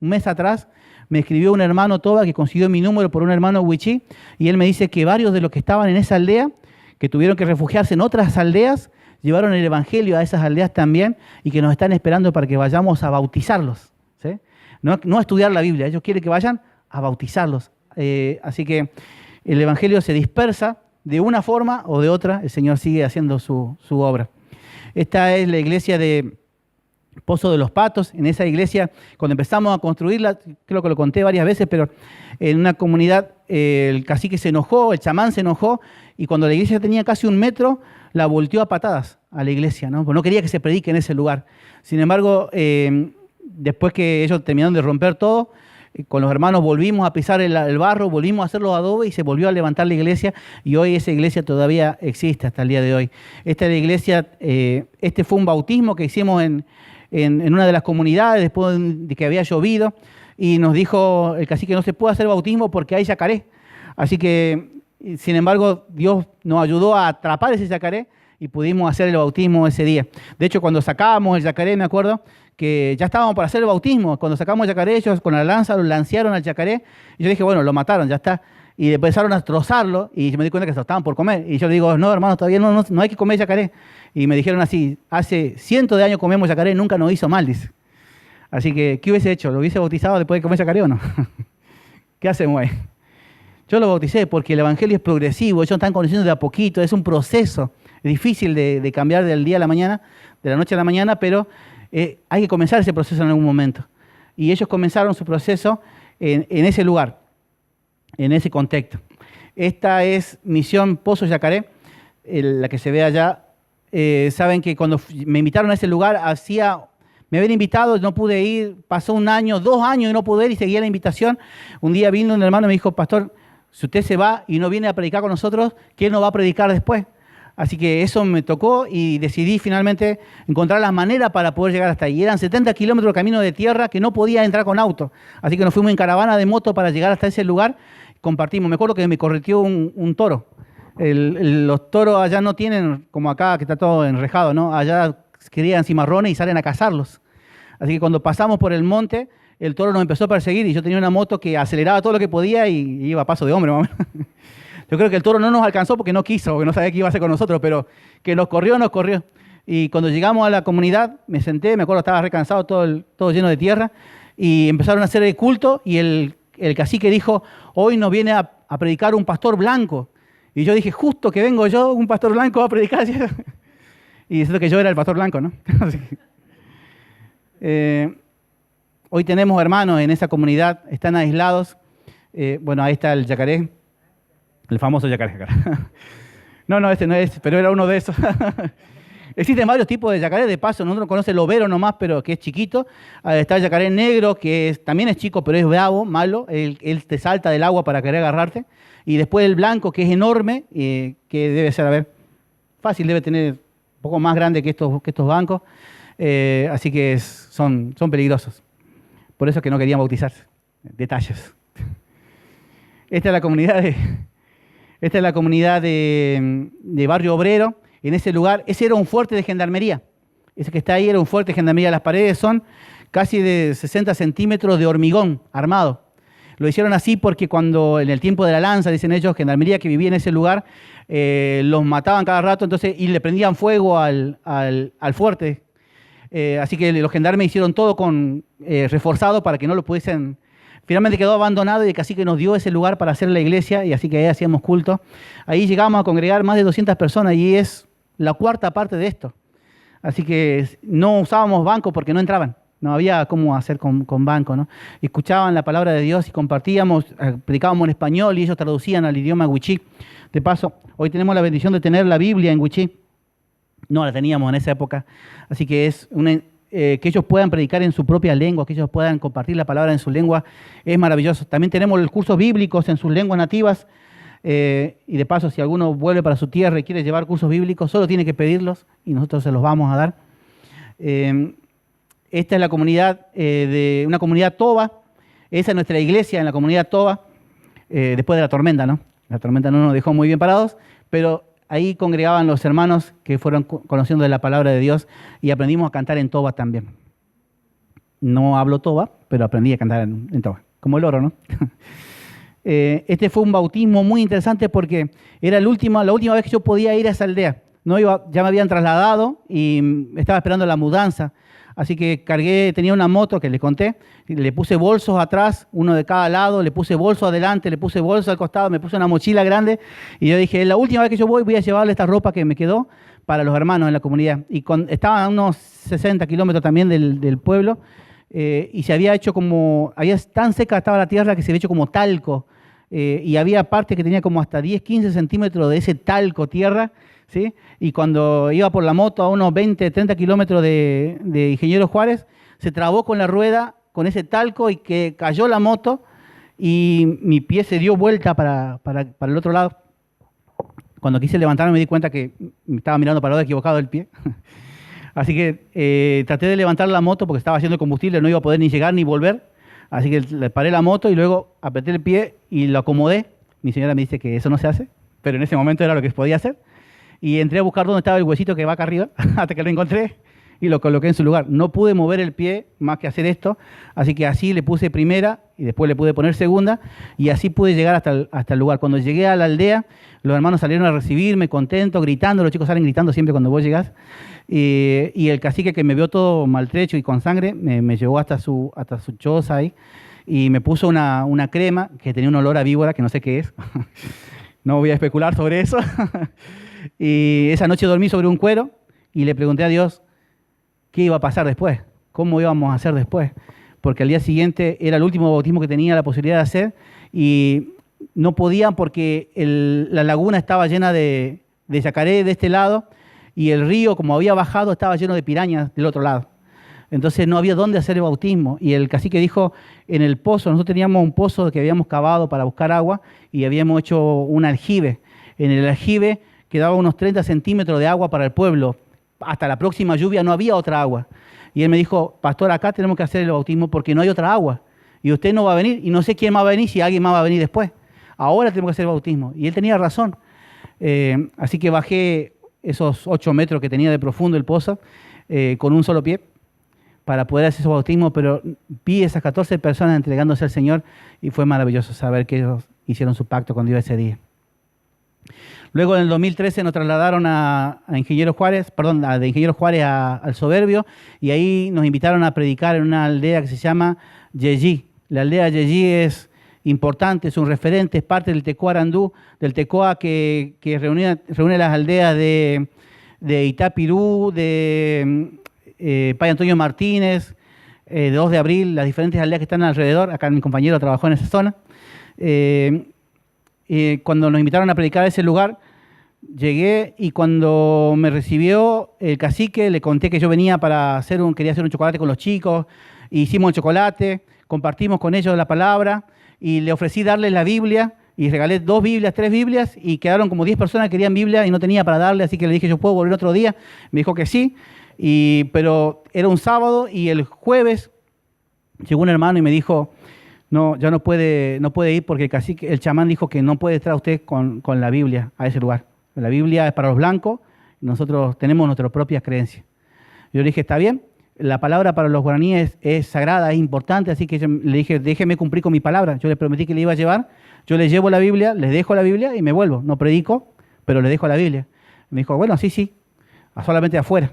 [SPEAKER 2] mes atrás, me escribió un hermano Toba que consiguió mi número por un hermano Wichí, y él me dice que varios de los que estaban en esa aldea, que tuvieron que refugiarse en otras aldeas, llevaron el evangelio a esas aldeas también y que nos están esperando para que vayamos a bautizarlos, ¿sí? No a estudiar la Biblia, ellos quieren que vayan a bautizarlos. Así que el evangelio se dispersa de una forma o de otra, el Señor sigue haciendo su obra. Esta es la iglesia de Pozo de los Patos. En esa iglesia, cuando empezamos a construirla, creo que lo conté varias veces, pero en una comunidad el cacique se enojó, el chamán se enojó, y cuando la iglesia tenía casi 1 metro, la volteó a patadas a la iglesia, ¿no? Porque no quería que se predique en ese lugar. Sin embargo, después que ellos terminaron de romper todo, con los hermanos volvimos a pisar el barro, volvimos a hacer los adobes y se volvió a levantar la iglesia, y hoy esa iglesia todavía existe hasta el día de hoy. Esta es la iglesia, este fue un bautismo que hicimos en una de las comunidades después de que había llovido, y nos dijo el cacique: no se puede hacer bautismo porque hay yacaré. Así que, sin embargo, Dios nos ayudó a atrapar ese yacaré y pudimos hacer el bautismo ese día. De hecho, cuando sacábamos el yacaré, me acuerdo que ya estábamos para hacer el bautismo. Cuando sacamos el yacaré, ellos con la lanza lo lancearon al yacaré, y yo dije, bueno, lo mataron, ya está. Y empezaron a trozarlo, y yo me di cuenta que se lo estaban por comer. Y yo le digo, no, hermano, todavía no hay que comer yacaré. Y me dijeron así: hace cientos de años comemos yacaré, nunca nos hizo mal, dice. Así que, ¿qué hubiese hecho? ¿Lo hubiese bautizado después de comer yacaré o no? ¿Qué hacemos ahí? Yo lo bauticé porque el evangelio es progresivo, ellos están conociendo de a poquito, es un proceso. Es difícil de cambiar del día a la mañana, de la noche a la mañana, pero hay que comenzar ese proceso en algún momento. Y ellos comenzaron su proceso en ese lugar, en ese contexto. Esta es Misión Pozo Yacaré, la que se ve allá. Saben que cuando me invitaron a ese lugar, me habían invitado, no pude ir, pasó 1 año, 2 años y no pude ir, y seguía la invitación. Un día vino un hermano y me dijo: pastor, si usted se va y no viene a predicar con nosotros, ¿quién nos va a predicar después? Así que eso me tocó y decidí finalmente encontrar la manera para poder llegar hasta ahí. Eran 70 kilómetros de camino de tierra que no podía entrar con auto. Así que nos fuimos en caravana de moto para llegar hasta ese lugar. Compartimos. Me acuerdo que me correteó un toro. Los toros allá no tienen, como acá, que está todo enrejado, ¿no? Allá crían cimarrones y salen a cazarlos. Así que cuando pasamos por el monte, el toro nos empezó a perseguir y yo tenía una moto que aceleraba todo lo que podía y iba a paso de hombre, más o menos. Yo creo que el toro no nos alcanzó porque no quiso, porque no sabía qué iba a hacer con nosotros, pero que nos corrió. Y cuando llegamos a la comunidad, me senté, me acuerdo, estaba recansado, todo lleno de tierra, y empezaron a hacer el culto, y el cacique dijo, hoy nos viene a predicar un pastor blanco. Y yo dije, justo que vengo yo, un pastor blanco, a predicar. Y diciendo que yo era el pastor blanco, ¿no? Hoy tenemos hermanos en esa comunidad, están aislados. Bueno, ahí está el yacaré, el famoso yacaré. No, este no es, pero era uno de esos. Existen varios tipos de yacaré, de paso, nosotros conocemos el overo nomás, pero que es chiquito. Está el yacaré negro, que también es chico, pero es bravo, malo. Él te salta del agua para querer agarrarte. Y después el blanco, que es enorme, que debe ser, a ver, fácil, debe tener un poco más grande que estos bancos. Así que son peligrosos. Por eso es que no querían bautizarse. Detalles. Esta es la comunidad de Barrio Obrero. En ese lugar, ese era un fuerte de gendarmería. Ese que está ahí era un fuerte de gendarmería. Las paredes son casi de 60 centímetros de hormigón armado. Lo hicieron así porque cuando en el tiempo de la lanza, dicen ellos, gendarmería que vivía en ese lugar, los mataban cada rato, entonces, y le prendían fuego al fuerte. Así que los gendarmes hicieron todo reforzado para que no lo pudiesen. Finalmente quedó abandonado y el cacique nos dio ese lugar para hacer la iglesia, y así que ahí hacíamos culto. Ahí llegamos a congregar más de 200 personas y es la cuarta parte de esto. Así que no usábamos banco porque no entraban. No había cómo hacer con banco, ¿no? Escuchaban la palabra de Dios y compartíamos, predicábamos en español y ellos traducían al idioma wichí. De paso, hoy tenemos la bendición de tener la Biblia en wichí. No la teníamos en esa época. Así que que ellos puedan predicar en su propia lengua, que ellos puedan compartir la palabra en su lengua, es maravilloso. También tenemos los cursos bíblicos en sus lenguas nativas. Y de paso, si alguno vuelve para su tierra y quiere llevar cursos bíblicos, solo tiene que pedirlos y nosotros se los vamos a dar. Esta es la comunidad una comunidad Toba. Esa es nuestra iglesia en la comunidad Toba, después de la tormenta, ¿no? La tormenta no nos dejó muy bien parados, pero ahí congregaban los hermanos que fueron conociendo de la palabra de Dios y aprendimos a cantar en Toba también. No hablo Toba, pero aprendí a cantar en Toba, como el oro, ¿no? Este fue un bautismo muy interesante porque era la última vez que yo podía ir a esa aldea. Ya me habían trasladado y estaba esperando la mudanza. Así que tenía una moto que les conté, le puse bolsos atrás, uno de cada lado, le puse bolso adelante, le puse bolso al costado, me puse una mochila grande y yo dije, la última vez que yo voy a llevarle esta ropa que me quedó para los hermanos en la comunidad. Y estaban a unos 60 kilómetros también del pueblo y se había hecho tan seca estaba la tierra que se había hecho como talco y había parte que tenía como hasta 10, 15 centímetros de ese talco tierra. ¿Sí? Y cuando iba por la moto a unos 20, 30 kilómetros de Ingeniero Juárez, se trabó con la rueda, con ese talco, y que cayó la moto y mi pie se dio vuelta para el otro lado. Cuando quise levantarme me di cuenta que me estaba mirando para el lado equivocado del pie. Así que traté de levantar la moto porque estaba haciendo el combustible, no iba a poder ni llegar ni volver. Así que le paré la moto y luego apreté el pie y lo acomodé. Mi señora me dice que eso no se hace, pero en ese momento era lo que podía hacer. Y entré a buscar dónde estaba el huesito que va acá arriba, hasta que lo encontré y lo coloqué en su lugar. No pude mover el pie más que hacer esto, así que así le puse primera y después le pude poner segunda y así pude llegar hasta el lugar. Cuando llegué a la aldea, los hermanos salieron a recibirme contentos, gritando. Los chicos salen gritando siempre cuando vos llegás. Y el cacique, que me vio todo maltrecho y con sangre, me llevó hasta su choza ahí y me puso una crema que tenía un olor a víbora que no sé qué es. No voy a especular sobre eso. Y esa noche dormí sobre un cuero y le pregunté a Dios qué iba a pasar después, cómo íbamos a hacer después, porque al día siguiente era el último bautismo que tenía la posibilidad de hacer y no podía porque la laguna estaba llena de yacaré de este lado y el río, como había bajado, estaba lleno de pirañas del otro lado. Entonces no había dónde hacer el bautismo y el cacique dijo, en el pozo, nosotros teníamos un pozo que habíamos cavado para buscar agua y habíamos hecho un aljibe. En el aljibe quedaba unos 30 centímetros de agua para el pueblo. Hasta la próxima lluvia no había otra agua. Y él me dijo, pastor, acá tenemos que hacer el bautismo porque no hay otra agua. Y usted no va a venir, y no sé quién más va a venir, si alguien más va a venir después. Ahora tenemos que hacer el bautismo. Y él tenía razón. Así que bajé esos 8 metros que tenía de profundo el pozo con un solo pie para poder hacer ese bautismo, pero vi esas 14 personas entregándose al Señor y fue maravilloso saber que ellos hicieron su pacto con Dios ese día. Luego en el 2013 nos trasladaron a Ingeniero Juárez, perdón, de Ingeniero Juárez al Soberbio, y ahí nos invitaron a predicar en una aldea que se llama Yeyí. La aldea Yeyí es importante, es un referente, es parte del Tecoa Arandú, del Tecoa que reúne las aldeas de Itapirú, de Pay Antonio Martínez, de 2 de abril, las diferentes aldeas que están alrededor. Acá mi compañero trabajó en esa zona. Cuando nos invitaron a predicar a ese lugar, llegué y cuando me recibió el cacique, le conté que yo venía quería hacer un chocolate con los chicos, hicimos el chocolate, compartimos con ellos la palabra y le ofrecí darles la Biblia y regalé 2 Biblias, 3 Biblias y quedaron como 10 personas que querían Biblia y no tenía para darle, así que le dije, ¿yo puedo volver otro día? Me dijo que sí, pero era un sábado y el jueves llegó un hermano y me dijo, no, ya no puede ir porque el cacique, el chamán dijo que no puede entrar usted con la Biblia a ese lugar. La Biblia es para los blancos, nosotros tenemos nuestras propias creencias. Yo le dije, está bien, la palabra para los guaraníes es sagrada, es importante, así que yo le dije, déjeme cumplir con mi palabra. Yo le prometí que le iba a llevar, yo le llevo la Biblia, les dejo la Biblia y me vuelvo. No predico, pero le dejo la Biblia. Me dijo, bueno, sí, solamente afuera.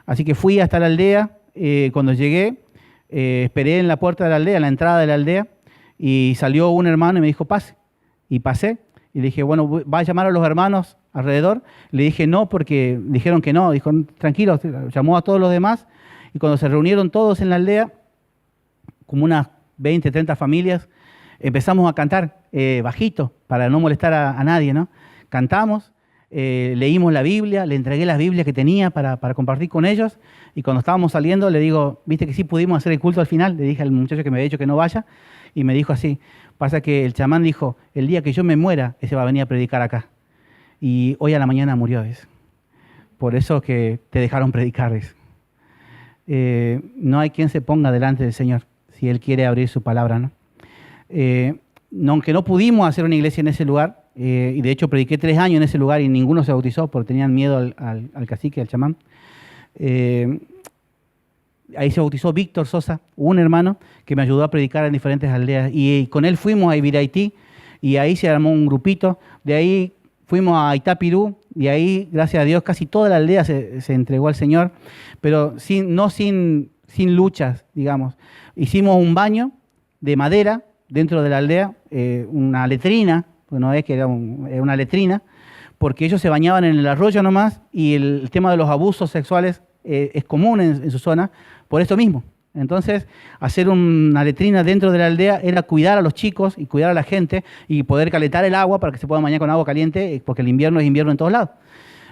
[SPEAKER 2] Así que fui hasta la aldea, cuando llegué, esperé en la puerta de la aldea, en la entrada de la aldea, y salió un hermano y me dijo, pase. Y pasé, y le dije, bueno, ¿va a llamar a los hermanos alrededor? Le dije, no, porque dijeron que no. Dijo, tranquilo, llamó a todos los demás, y cuando se reunieron todos en la aldea, como unas 20, 30 familias, empezamos a cantar bajito, para no molestar a nadie, ¿no? Cantamos, leímos la Biblia, le entregué las Biblias que tenía para compartir con ellos, y cuando estábamos saliendo le digo, viste que sí pudimos hacer el culto al final, le dije al muchacho que me había dicho que no vaya, y me dijo así, pasa que el chamán dijo, el día que yo me muera, ese va a venir a predicar acá, y hoy a la mañana murió, ¿ves? Por eso que te dejaron predicar, ¿ves? No hay quien se ponga delante del Señor, si Él quiere abrir su palabra, ¿no? Aunque no pudimos hacer una iglesia en ese lugar, y de hecho prediqué 3 años en ese lugar y ninguno se bautizó porque tenían miedo al cacique, al chamán. Ahí se bautizó Víctor Sosa, un hermano que me ayudó a predicar en diferentes aldeas, y con él fuimos a Ibiraití y ahí se armó un grupito. De ahí fuimos a Itapirú y ahí, gracias a Dios, casi toda la aldea se entregó al Señor, pero no sin luchas, digamos. Hicimos un baño de madera dentro de la aldea, una letrina, no es que era una letrina, porque ellos se bañaban en el arroyo nomás, y el tema de los abusos sexuales es común en su zona, por esto mismo. Entonces, hacer una letrina dentro de la aldea era cuidar a los chicos y cuidar a la gente y poder calentar el agua para que se pueda bañar con agua caliente, porque el invierno es invierno en todos lados.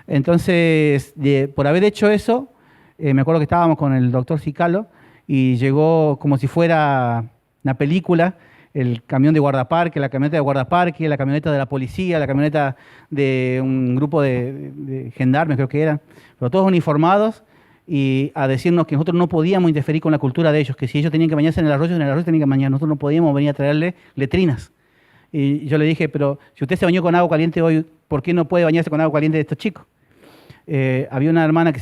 [SPEAKER 2] Entonces, por haber hecho eso, me acuerdo que estábamos con el doctor Cicalo y llegó como si fuera una película, el camión de guardaparque, la camioneta de guardaparque, la camioneta de la policía, la camioneta de un grupo de gendarmes, creo que eran, pero todos uniformados, y a decirnos que nosotros no podíamos interferir con la cultura de ellos, que si ellos tenían que bañarse en el arroyo tenían que bañar, nosotros no podíamos venir a traerle letrinas. Y yo le dije, pero si usted se bañó con agua caliente hoy, ¿por qué no puede bañarse con agua caliente de estos chicos? Había una hermana que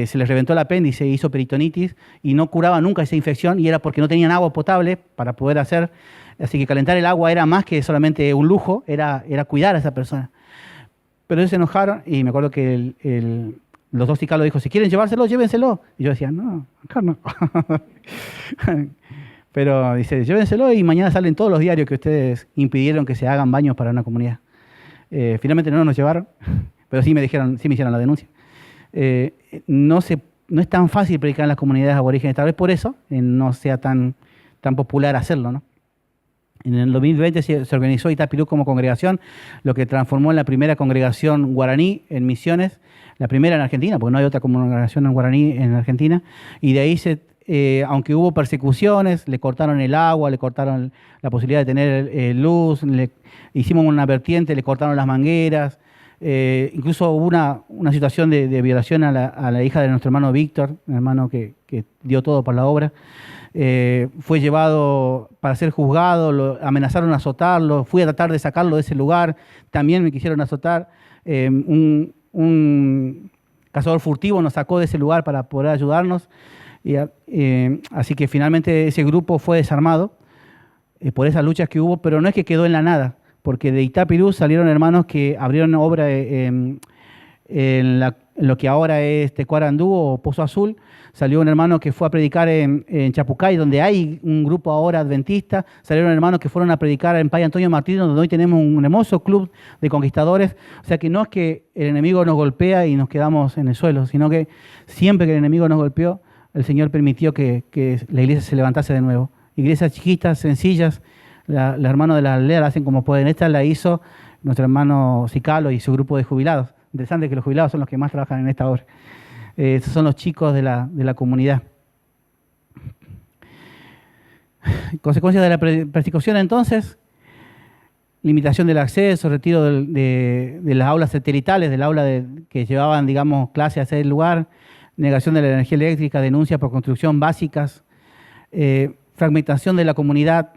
[SPEAKER 2] se les reventó el apéndice, hizo peritonitis y no curaba nunca esa infección, y era porque no tenían agua potable para poder hacer. Así que calentar el agua era más que solamente un lujo, era cuidar a esa persona. Pero ellos se enojaron y me acuerdo que los dos Cicalo dijo, si quieren llevárselo, llévenselo. Y yo decía, no, acá no. Pero dice, llévenselo y mañana salen todos los diarios que ustedes impidieron que se hagan baños para una comunidad. Finalmente no nos llevaron, pero sí me hicieron la denuncia. No es tan fácil predicar en las comunidades aborígenes, tal vez por eso no sea tan popular hacerlo, ¿no? En el 2020 se organizó Itapirú como congregación, lo que transformó en la primera congregación guaraní en Misiones, la primera en Argentina, porque no hay otra congregación en guaraní en Argentina, y de ahí aunque hubo persecuciones, le cortaron el agua, le cortaron la posibilidad de tener luz, hicimos una vertiente, le cortaron las mangueras, incluso hubo una situación de violación a la hija de nuestro hermano Víctor, un hermano que dio todo por la obra. Fue llevado para ser juzgado, amenazaron a azotarlo, fui a tratar de sacarlo de ese lugar, también me quisieron azotar. Un cazador furtivo nos sacó de ese lugar para poder ayudarnos, así que finalmente ese grupo fue desarmado por esas luchas que hubo, pero no es que quedó en la nada, porque de Itapirú salieron hermanos que abrieron obra en lo que ahora es Tecuarandú o Pozo Azul. Salió un hermano que fue a predicar en Chapucay, donde hay un grupo ahora adventista. Salieron hermanos que fueron a predicar en Pay Antonio Martínez, donde hoy tenemos un hermoso club de conquistadores. O sea que no es que el enemigo nos golpea y nos quedamos en el suelo, sino que siempre que el enemigo nos golpeó, el Señor permitió que la iglesia se levantase de nuevo. Iglesias chiquitas, sencillas, los hermanos de la aldea la hacen como pueden. Esta la hizo nuestro hermano Cicalo y su grupo de jubilados. Interesante que los jubilados son los que más trabajan en esta obra. Estos son los chicos de la comunidad. Consecuencias de la persecución entonces: limitación del acceso, retiro de las aulas satelitales, del aula que llevaban, digamos, clases a ese lugar, negación de la energía eléctrica, denuncias por construcción básicas, fragmentación de la comunidad.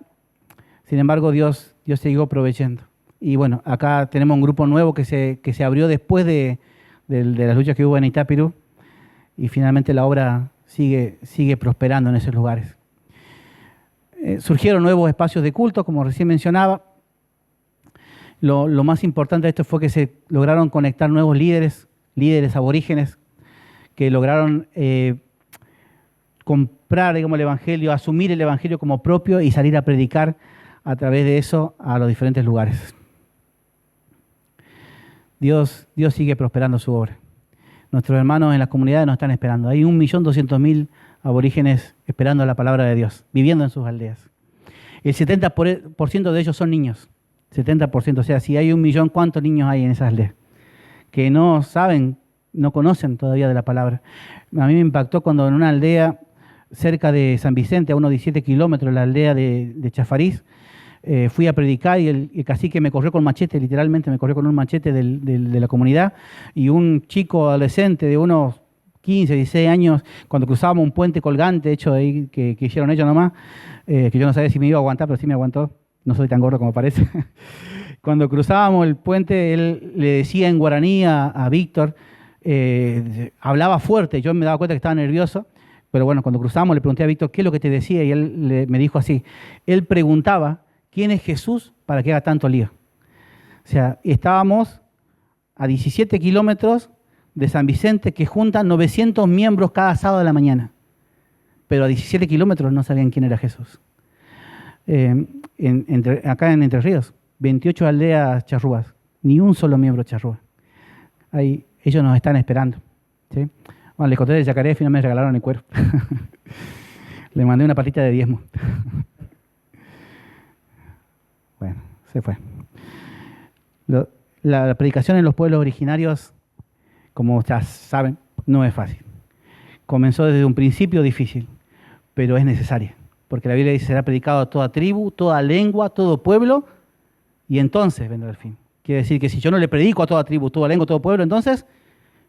[SPEAKER 2] Sin embargo, Dios siguió proveyendo. Y bueno, acá tenemos un grupo nuevo que se abrió después de las luchas que hubo en Itapirú, y finalmente la obra sigue prosperando en esos lugares. Surgieron nuevos espacios de culto, como recién mencionaba. Lo más importante de esto fue que se lograron conectar nuevos líderes aborígenes, que lograron comprar, digamos, el Evangelio, asumir el Evangelio como propio y salir a predicar a través de eso a los diferentes lugares. Dios sigue prosperando su obra. Nuestros hermanos en las comunidades nos están esperando. Hay 1.200.000 aborígenes esperando la palabra de Dios, viviendo en sus aldeas. El 70% de ellos son niños. 70%, o sea, si hay 1 millón, ¿cuántos niños hay en esas aldeas? Que no saben, no conocen todavía de la palabra. A mí me impactó cuando en una aldea cerca de San Vicente, a unos 17 kilómetros, la aldea de Chafariz, fui a predicar y el cacique me corrió con machete, literalmente me corrió con un machete de la comunidad, y un chico adolescente de unos 15, 16 años, cuando cruzábamos un puente colgante hecho ahí, que hicieron ellos nomás, que yo no sabía si me iba a aguantar, pero sí me aguantó, no soy tan gordo como parece. Cuando cruzábamos el puente, él le decía en guaraní a Víctor, hablaba fuerte, yo me daba cuenta que estaba nervioso, pero bueno, cuando cruzamos le pregunté a Víctor qué es lo que te decía, y él me dijo así, él preguntaba, ¿quién es Jesús para que haga tanto lío? O sea, estábamos a 17 kilómetros de San Vicente, que juntan 900 miembros cada sábado de la mañana. Pero a 17 kilómetros no sabían quién era Jesús. Acá en Entre Ríos, 28 aldeas charrúas, ni un solo miembro charrúa. Ellos nos están esperando. ¿Sí? Bueno, les conté de yacaré, finalmente me regalaron el cuero. Le mandé una patita de diezmo. Bueno, se fue. La predicación en los pueblos originarios, como ya saben, no es fácil. Comenzó desde un principio difícil, pero es necesaria. Porque la Biblia dice, será predicado a toda tribu, toda lengua, todo pueblo, y entonces vendrá el fin. Quiere decir que si yo no le predico a toda tribu, toda lengua, todo pueblo, entonces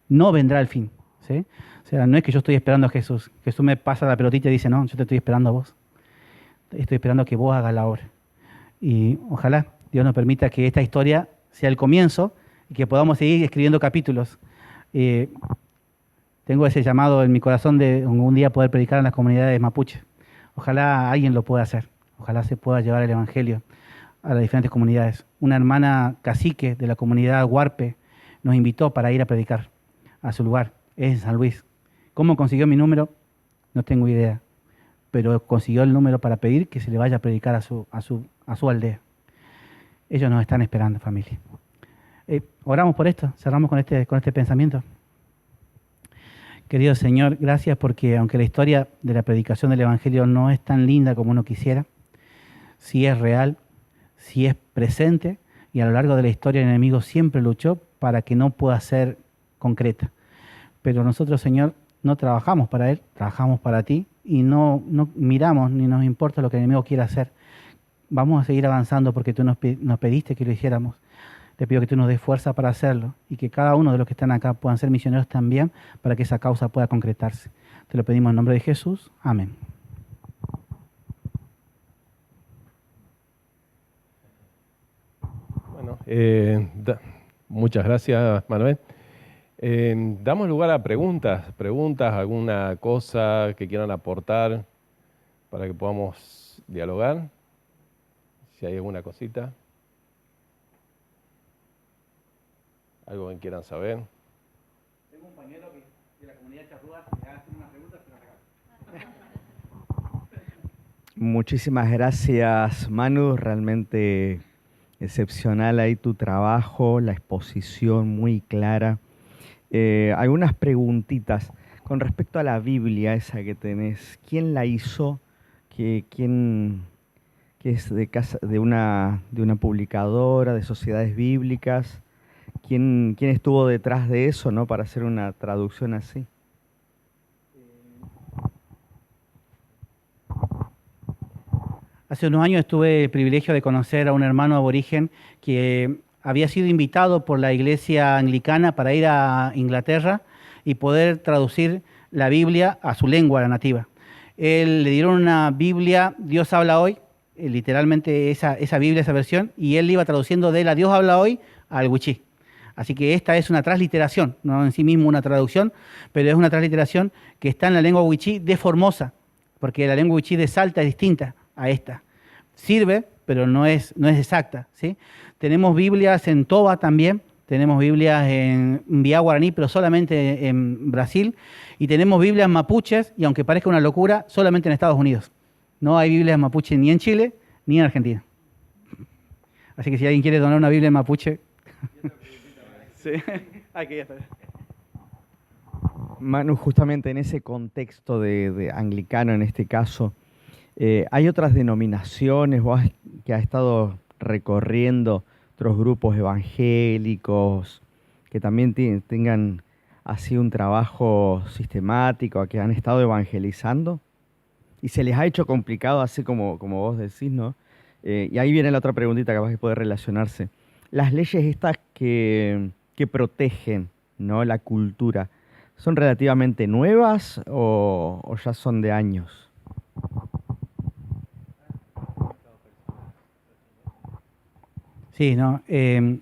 [SPEAKER 2] no vendrá el fin. ¿Sí? O sea, no es que yo estoy esperando a Jesús. Jesús me pasa la pelotita y dice, no, yo te estoy esperando a vos. Estoy esperando a que vos hagas la obra. Y ojalá Dios nos permita que esta historia sea el comienzo y que podamos seguir escribiendo capítulos. Tengo ese llamado en mi corazón de un día poder predicar en las comunidades mapuche. Ojalá alguien lo pueda hacer. Ojalá se pueda llevar el Evangelio a las diferentes comunidades. Una hermana cacique de la comunidad Huarpe nos invitó para ir a predicar a su lugar. Es en San Luis. ¿Cómo consiguió mi número? No tengo idea. Pero consiguió el número para pedir que se le vaya a predicar a su aldea. Ellos nos están esperando, familia. Oramos por esto, cerramos con este pensamiento. Querido Señor, gracias porque aunque la historia de la predicación del Evangelio no es tan linda como uno quisiera, sí es real, sí es presente, y a lo largo de la historia el enemigo siempre luchó para que no pueda ser concreta. Pero nosotros, Señor, no trabajamos para Él, trabajamos para Ti, y no miramos ni nos importa lo que el enemigo quiera hacer. Vamos a seguir avanzando porque Tú nos pediste que lo hiciéramos. Te pido que Tú nos des fuerza para hacerlo y que cada uno de los que están acá puedan ser misioneros también para que esa causa pueda concretarse. Te lo pedimos en nombre de Jesús. Amén.
[SPEAKER 1] Bueno, muchas gracias, Manuel. Damos lugar a preguntas, alguna cosa que quieran aportar para que podamos dialogar. Si hay alguna cosita. ¿Algo que quieran saber?
[SPEAKER 2] Tengo un compañero de la comunidad charrúa que hace unas preguntas, pero
[SPEAKER 4] Muchísimas gracias, Manu. Realmente excepcional ahí tu trabajo, la exposición muy clara. Algunas preguntitas con respecto a la Biblia esa que tenés. ¿Quién la hizo? ¿Quién que es de casa de una publicadora de sociedades bíblicas? ¿Quién estuvo detrás de eso, no, para hacer una traducción así?
[SPEAKER 2] Hace unos años tuve el privilegio de conocer a un hermano aborigen que había sido invitado por la iglesia anglicana para ir a Inglaterra y poder traducir la Biblia a su lengua, la nativa. Él le dieron una Biblia, Dios habla hoy, literalmente esa Biblia, esa versión, y él iba traduciendo de la Dios habla hoy al wichí. Así que esta es una transliteración, no en sí mismo una traducción, pero es una transliteración que está en la lengua wichí de Formosa, porque la lengua wichí de Salta es distinta a esta. Sirve, pero no es exacta, ¿sí? Tenemos Biblias en Toba también, tenemos Biblias en Biá guaraní, pero solamente en Brasil, y tenemos Biblias mapuches, y aunque parezca una locura, solamente en Estados Unidos. No hay Biblias mapuche ni en Chile ni en Argentina. Así que si alguien quiere donar una Biblia en mapuche... sí. Aquí ya está.
[SPEAKER 4] Manu, justamente en ese contexto de anglicano en este caso, ¿hay otras denominaciones que has estado recorriendo, otros grupos evangélicos que también tengan así un trabajo sistemático, que han estado evangelizando? Y se les ha hecho complicado, así como vos decís, ¿no? Y ahí viene la otra preguntita, capaz que puede relacionarse. Las leyes estas que protegen, ¿no?, la cultura, ¿son relativamente nuevas o ya son de años?
[SPEAKER 2] Sí, no. En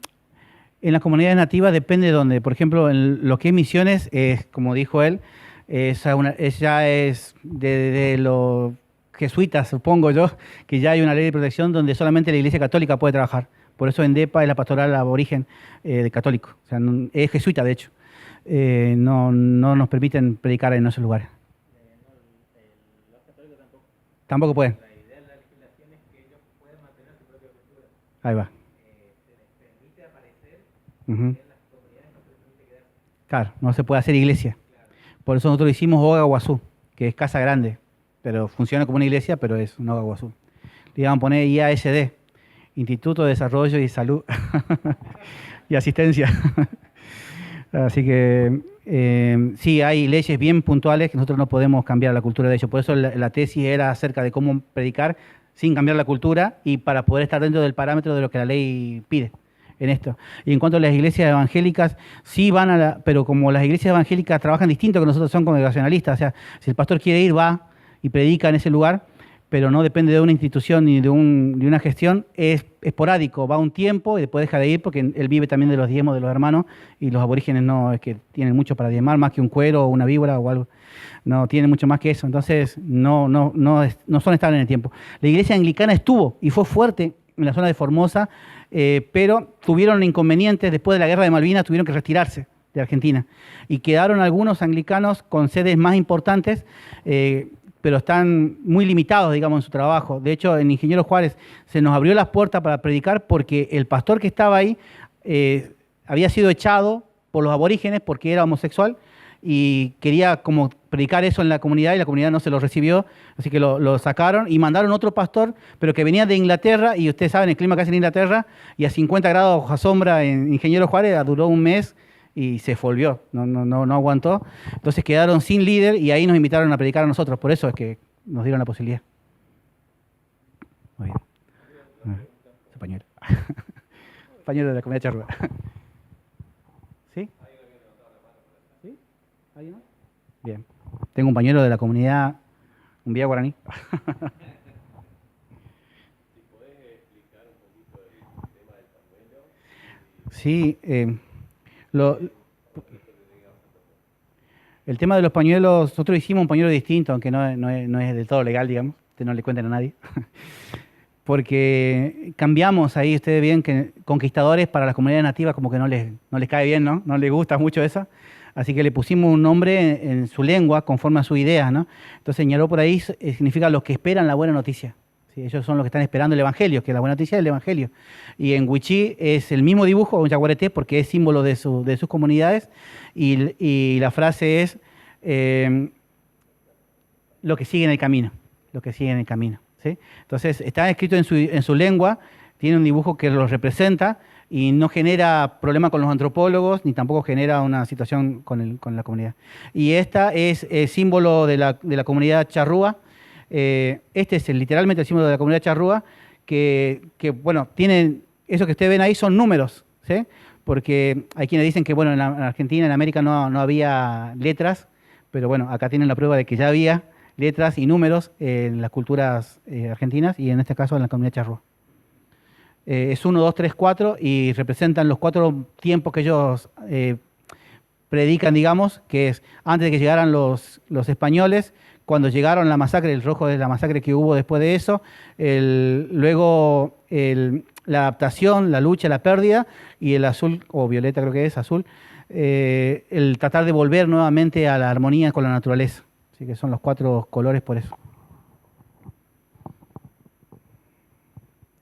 [SPEAKER 2] las comunidades nativas depende de dónde. Por ejemplo, en lo que es misiones, como dijo él, ya es de los jesuitas, supongo yo, que ya hay una ley de protección donde solamente la Iglesia Católica puede trabajar. Por eso en DEPA es la pastoral aborigen católico. O sea, es jesuita, de hecho. No nos permiten predicar en esos lugares. Los católicos tampoco. Tampoco pueden. La idea de la legislación es que ellos puedan mantener su propia cultura. Ahí va. Se les permite aparecer en las comunidades, no se les permite quedar. Claro, no se puede hacer iglesia. Claro. Por eso nosotros hicimos Oga Guazú, que es casa grande, pero funciona como una iglesia, pero es un Oga Guazú. Le iban a poner IASD, Instituto de Desarrollo y Salud y Asistencia. Así que sí, hay leyes bien puntuales que nosotros no podemos cambiar la cultura de ellos. Por eso la tesis era acerca de cómo predicar sin cambiar la cultura y para poder estar dentro del parámetro de lo que la ley pide en esto. Y en cuanto a las iglesias evangélicas, sí van pero como las iglesias evangélicas trabajan distinto que nosotros, son congregacionalistas, o sea, si el pastor quiere ir, va y predica en ese lugar, pero no depende de una institución ni de una gestión, es esporádico, va un tiempo y después deja de ir porque él vive también de los diezmos de los hermanos y los aborígenes no es que tienen mucho para diezmar, más que un cuero o una víbora o algo, no tienen mucho más que eso, entonces no son estables en el tiempo. La iglesia anglicana estuvo y fue fuerte en la zona de Formosa, pero tuvieron inconvenientes después de la guerra de Malvinas, tuvieron que retirarse de Argentina y quedaron algunos anglicanos con sedes más importantes, pero están muy limitados, digamos, en su trabajo. De hecho, en Ingeniero Juárez se nos abrió las puertas para predicar porque el pastor que estaba ahí había sido echado por los aborígenes porque era homosexual y quería como predicar eso en la comunidad y la comunidad no se lo recibió, así que lo sacaron y mandaron otro pastor, pero que venía de Inglaterra, y ustedes saben el clima que hace en Inglaterra, y a 50 grados a sombra en Ingeniero Juárez, duró un mes y se volvió, no aguantó. Entonces quedaron sin líder y ahí nos invitaron a predicar a nosotros, por eso es que nos dieron la posibilidad. Muy bien. Ese pañuelo. Pañuelo de la comunidad charrúa. ¿Sí? ¿Sí? ¿Alguien más? Bien. Tengo un pañuelo de la comunidad, un Biá guaraní. Sí, el tema de los pañuelos, nosotros hicimos un pañuelo distinto, aunque no es del todo legal, digamos, no le cuenten a nadie. porque cambiamos ahí, ustedes ven que conquistadores para las comunidades nativas como que no les cae bien, ¿no? No les gusta mucho eso. Así que le pusimos un nombre en su lengua conforme a sus ideas, ¿no? Entonces Ñaró por ahí significa los que esperan la buena noticia. ¿Sí? Ellos son los que están esperando el Evangelio, que la buena noticia es el Evangelio. Y en Wichí es el mismo dibujo, un yaguareté, porque es símbolo de sus comunidades. Y la frase es lo que sigue en el camino, lo que sigue en el camino. ¿Sí? Entonces está escrito en su lengua, tiene un dibujo que los representa y no genera problema con los antropólogos ni tampoco genera una situación con la comunidad. Y esta es el símbolo de la comunidad charrúa. Este es literalmente el símbolo de la comunidad charrúa, que bueno, tienen, eso que ustedes ven ahí son números, ¿sí? Porque hay quienes dicen que bueno, en Argentina, en América no había letras, pero bueno, acá tienen la prueba de que ya había letras y números en las culturas argentinas y en este caso en la comunidad charrúa. Es 1, 2, 3, 4 y representan los 4 tiempos que ellos predican, digamos, que es antes de que llegaran los españoles, cuando llegaron la masacre, el rojo es la masacre que hubo después de eso, luego la adaptación, la lucha, la pérdida, y el azul, o violeta creo que es, azul, el tratar de volver nuevamente a la armonía con la naturaleza. Así que son los 4 colores por eso.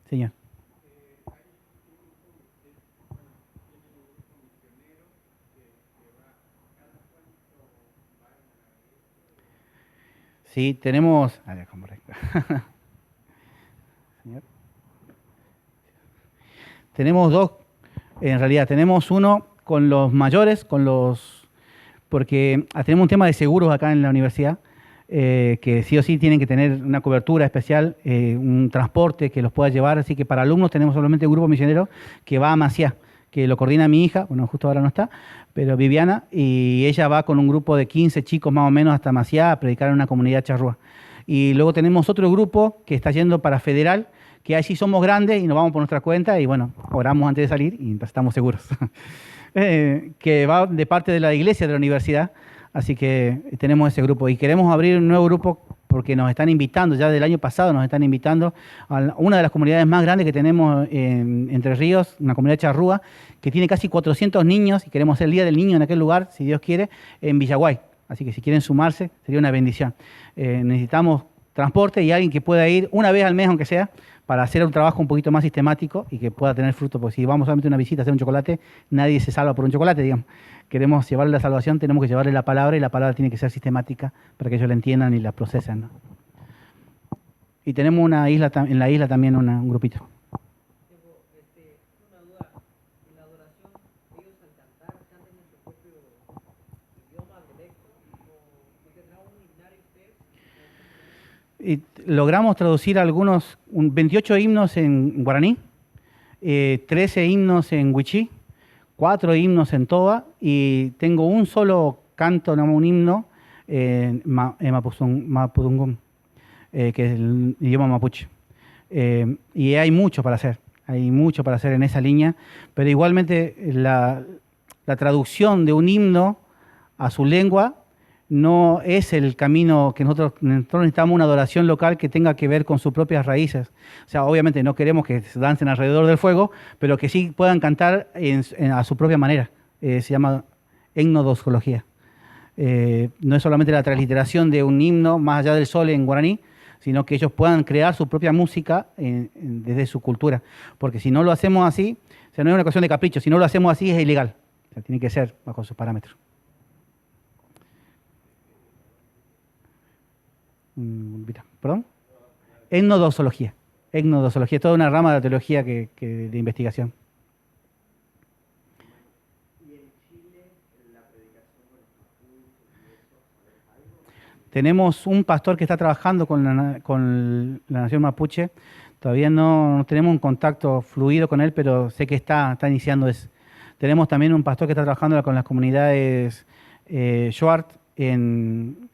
[SPEAKER 2] Señor. Sí, tenemos... A ver, ¿cómo Señor. Tenemos 2, en realidad, tenemos uno con los mayores, porque tenemos un tema de seguros acá en la universidad, que sí o sí tienen que tener una cobertura especial, un transporte que los pueda llevar, así que para alumnos tenemos solamente un grupo misionero que va a Maciá, que lo coordina mi hija, bueno, justo ahora no está, pero Viviana, y ella va con un grupo de 15 chicos más o menos hasta Maciá a predicar en una comunidad charrúa. Y luego tenemos otro grupo que está yendo para Federal, que ahí sí somos grandes y nos vamos por nuestra cuenta y bueno, oramos antes de salir y estamos seguros. Que va de parte de la iglesia de la universidad, así que tenemos ese grupo y queremos abrir un nuevo grupo porque nos están invitando, ya del año pasado nos están invitando a una de las comunidades más grandes que tenemos en Entre Ríos, una comunidad charrúa, que tiene casi 400 niños y queremos hacer el Día del Niño en aquel lugar, si Dios quiere, en Villaguay. Así que si quieren sumarse, sería una bendición. Necesitamos transporte y alguien que pueda ir una vez al mes, aunque sea, para hacer un trabajo un poquito más sistemático y que pueda tener fruto, porque si vamos solamente a una visita a hacer un chocolate, nadie se salva por un chocolate, digamos. Queremos llevarle la salvación, tenemos que llevarle la palabra y la palabra tiene que ser sistemática para que ellos la entiendan y la procesen, ¿no? Y tenemos en la isla también un grupito.
[SPEAKER 5] Una duda, en la adoración, ellos al cantar, cantan en su propio idioma, dialecto, o tendrá un himnario ustedes.
[SPEAKER 2] Y logramos traducir 28 himnos en guaraní, 13 himnos en wichí, 4 himnos en toba y tengo un solo canto, no, un himno en mapudungún, que es el idioma mapuche. Y hay mucho para hacer en esa línea, pero igualmente la traducción de un himno a su lengua no es el camino que nosotros necesitamos, una adoración local que tenga que ver con sus propias raíces. O sea, obviamente no queremos que se dancen alrededor del fuego, pero que sí puedan cantar a su propia manera. Se llama etnodosología. No es solamente la transliteración de un himno más allá del sol en guaraní, sino que ellos puedan crear su propia música desde su cultura. Porque si no lo hacemos así, o sea, no es una cuestión de capricho, si no lo hacemos así es ilegal. O sea, tiene que ser bajo sus parámetros. ¿Perdón? Etnodosología. Etnodosología, toda una rama de la teología de investigación.
[SPEAKER 4] ¿Y en Chile la predicación con los mapuches y eso, sabes algo?
[SPEAKER 2] Tenemos un pastor que está trabajando con la nación mapuche. Todavía no tenemos un contacto fluido con él, pero sé que está iniciando eso. Tenemos también un pastor que está trabajando con las comunidades Shuart en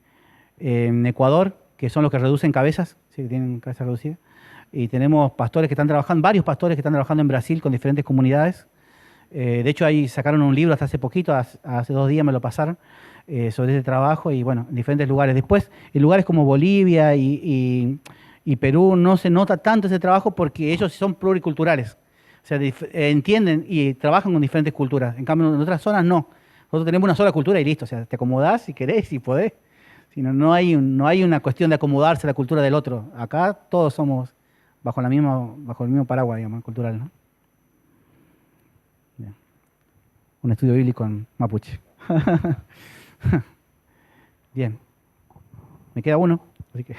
[SPEAKER 2] Ecuador, que son los que reducen cabezas, sí, que tienen cabezas reducidas. Y tenemos pastores que están trabajando, varios pastores que están trabajando en Brasil con diferentes comunidades. De hecho, ahí sacaron un libro hasta hace poquito, hace 2 días me lo pasaron, sobre ese trabajo y bueno, en diferentes lugares. Después, en lugares como Bolivia y Y Perú no se nota tanto ese trabajo porque ellos son pluriculturales. O sea, entienden y trabajan con diferentes culturas. En cambio, en otras zonas no. Nosotros tenemos una sola cultura y listo. O sea, te acomodás si querés, si podés. Sino no hay una cuestión de acomodarse a la cultura del otro. Acá todos somos bajo el mismo paraguas, digamos, cultural, ¿no? Bien. Un estudio bíblico en mapuche. Bien. Me queda uno, así que...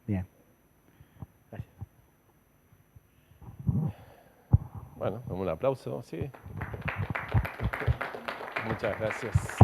[SPEAKER 2] Bien. Gracias.
[SPEAKER 1] Bueno, un aplauso, sí. Muchas gracias.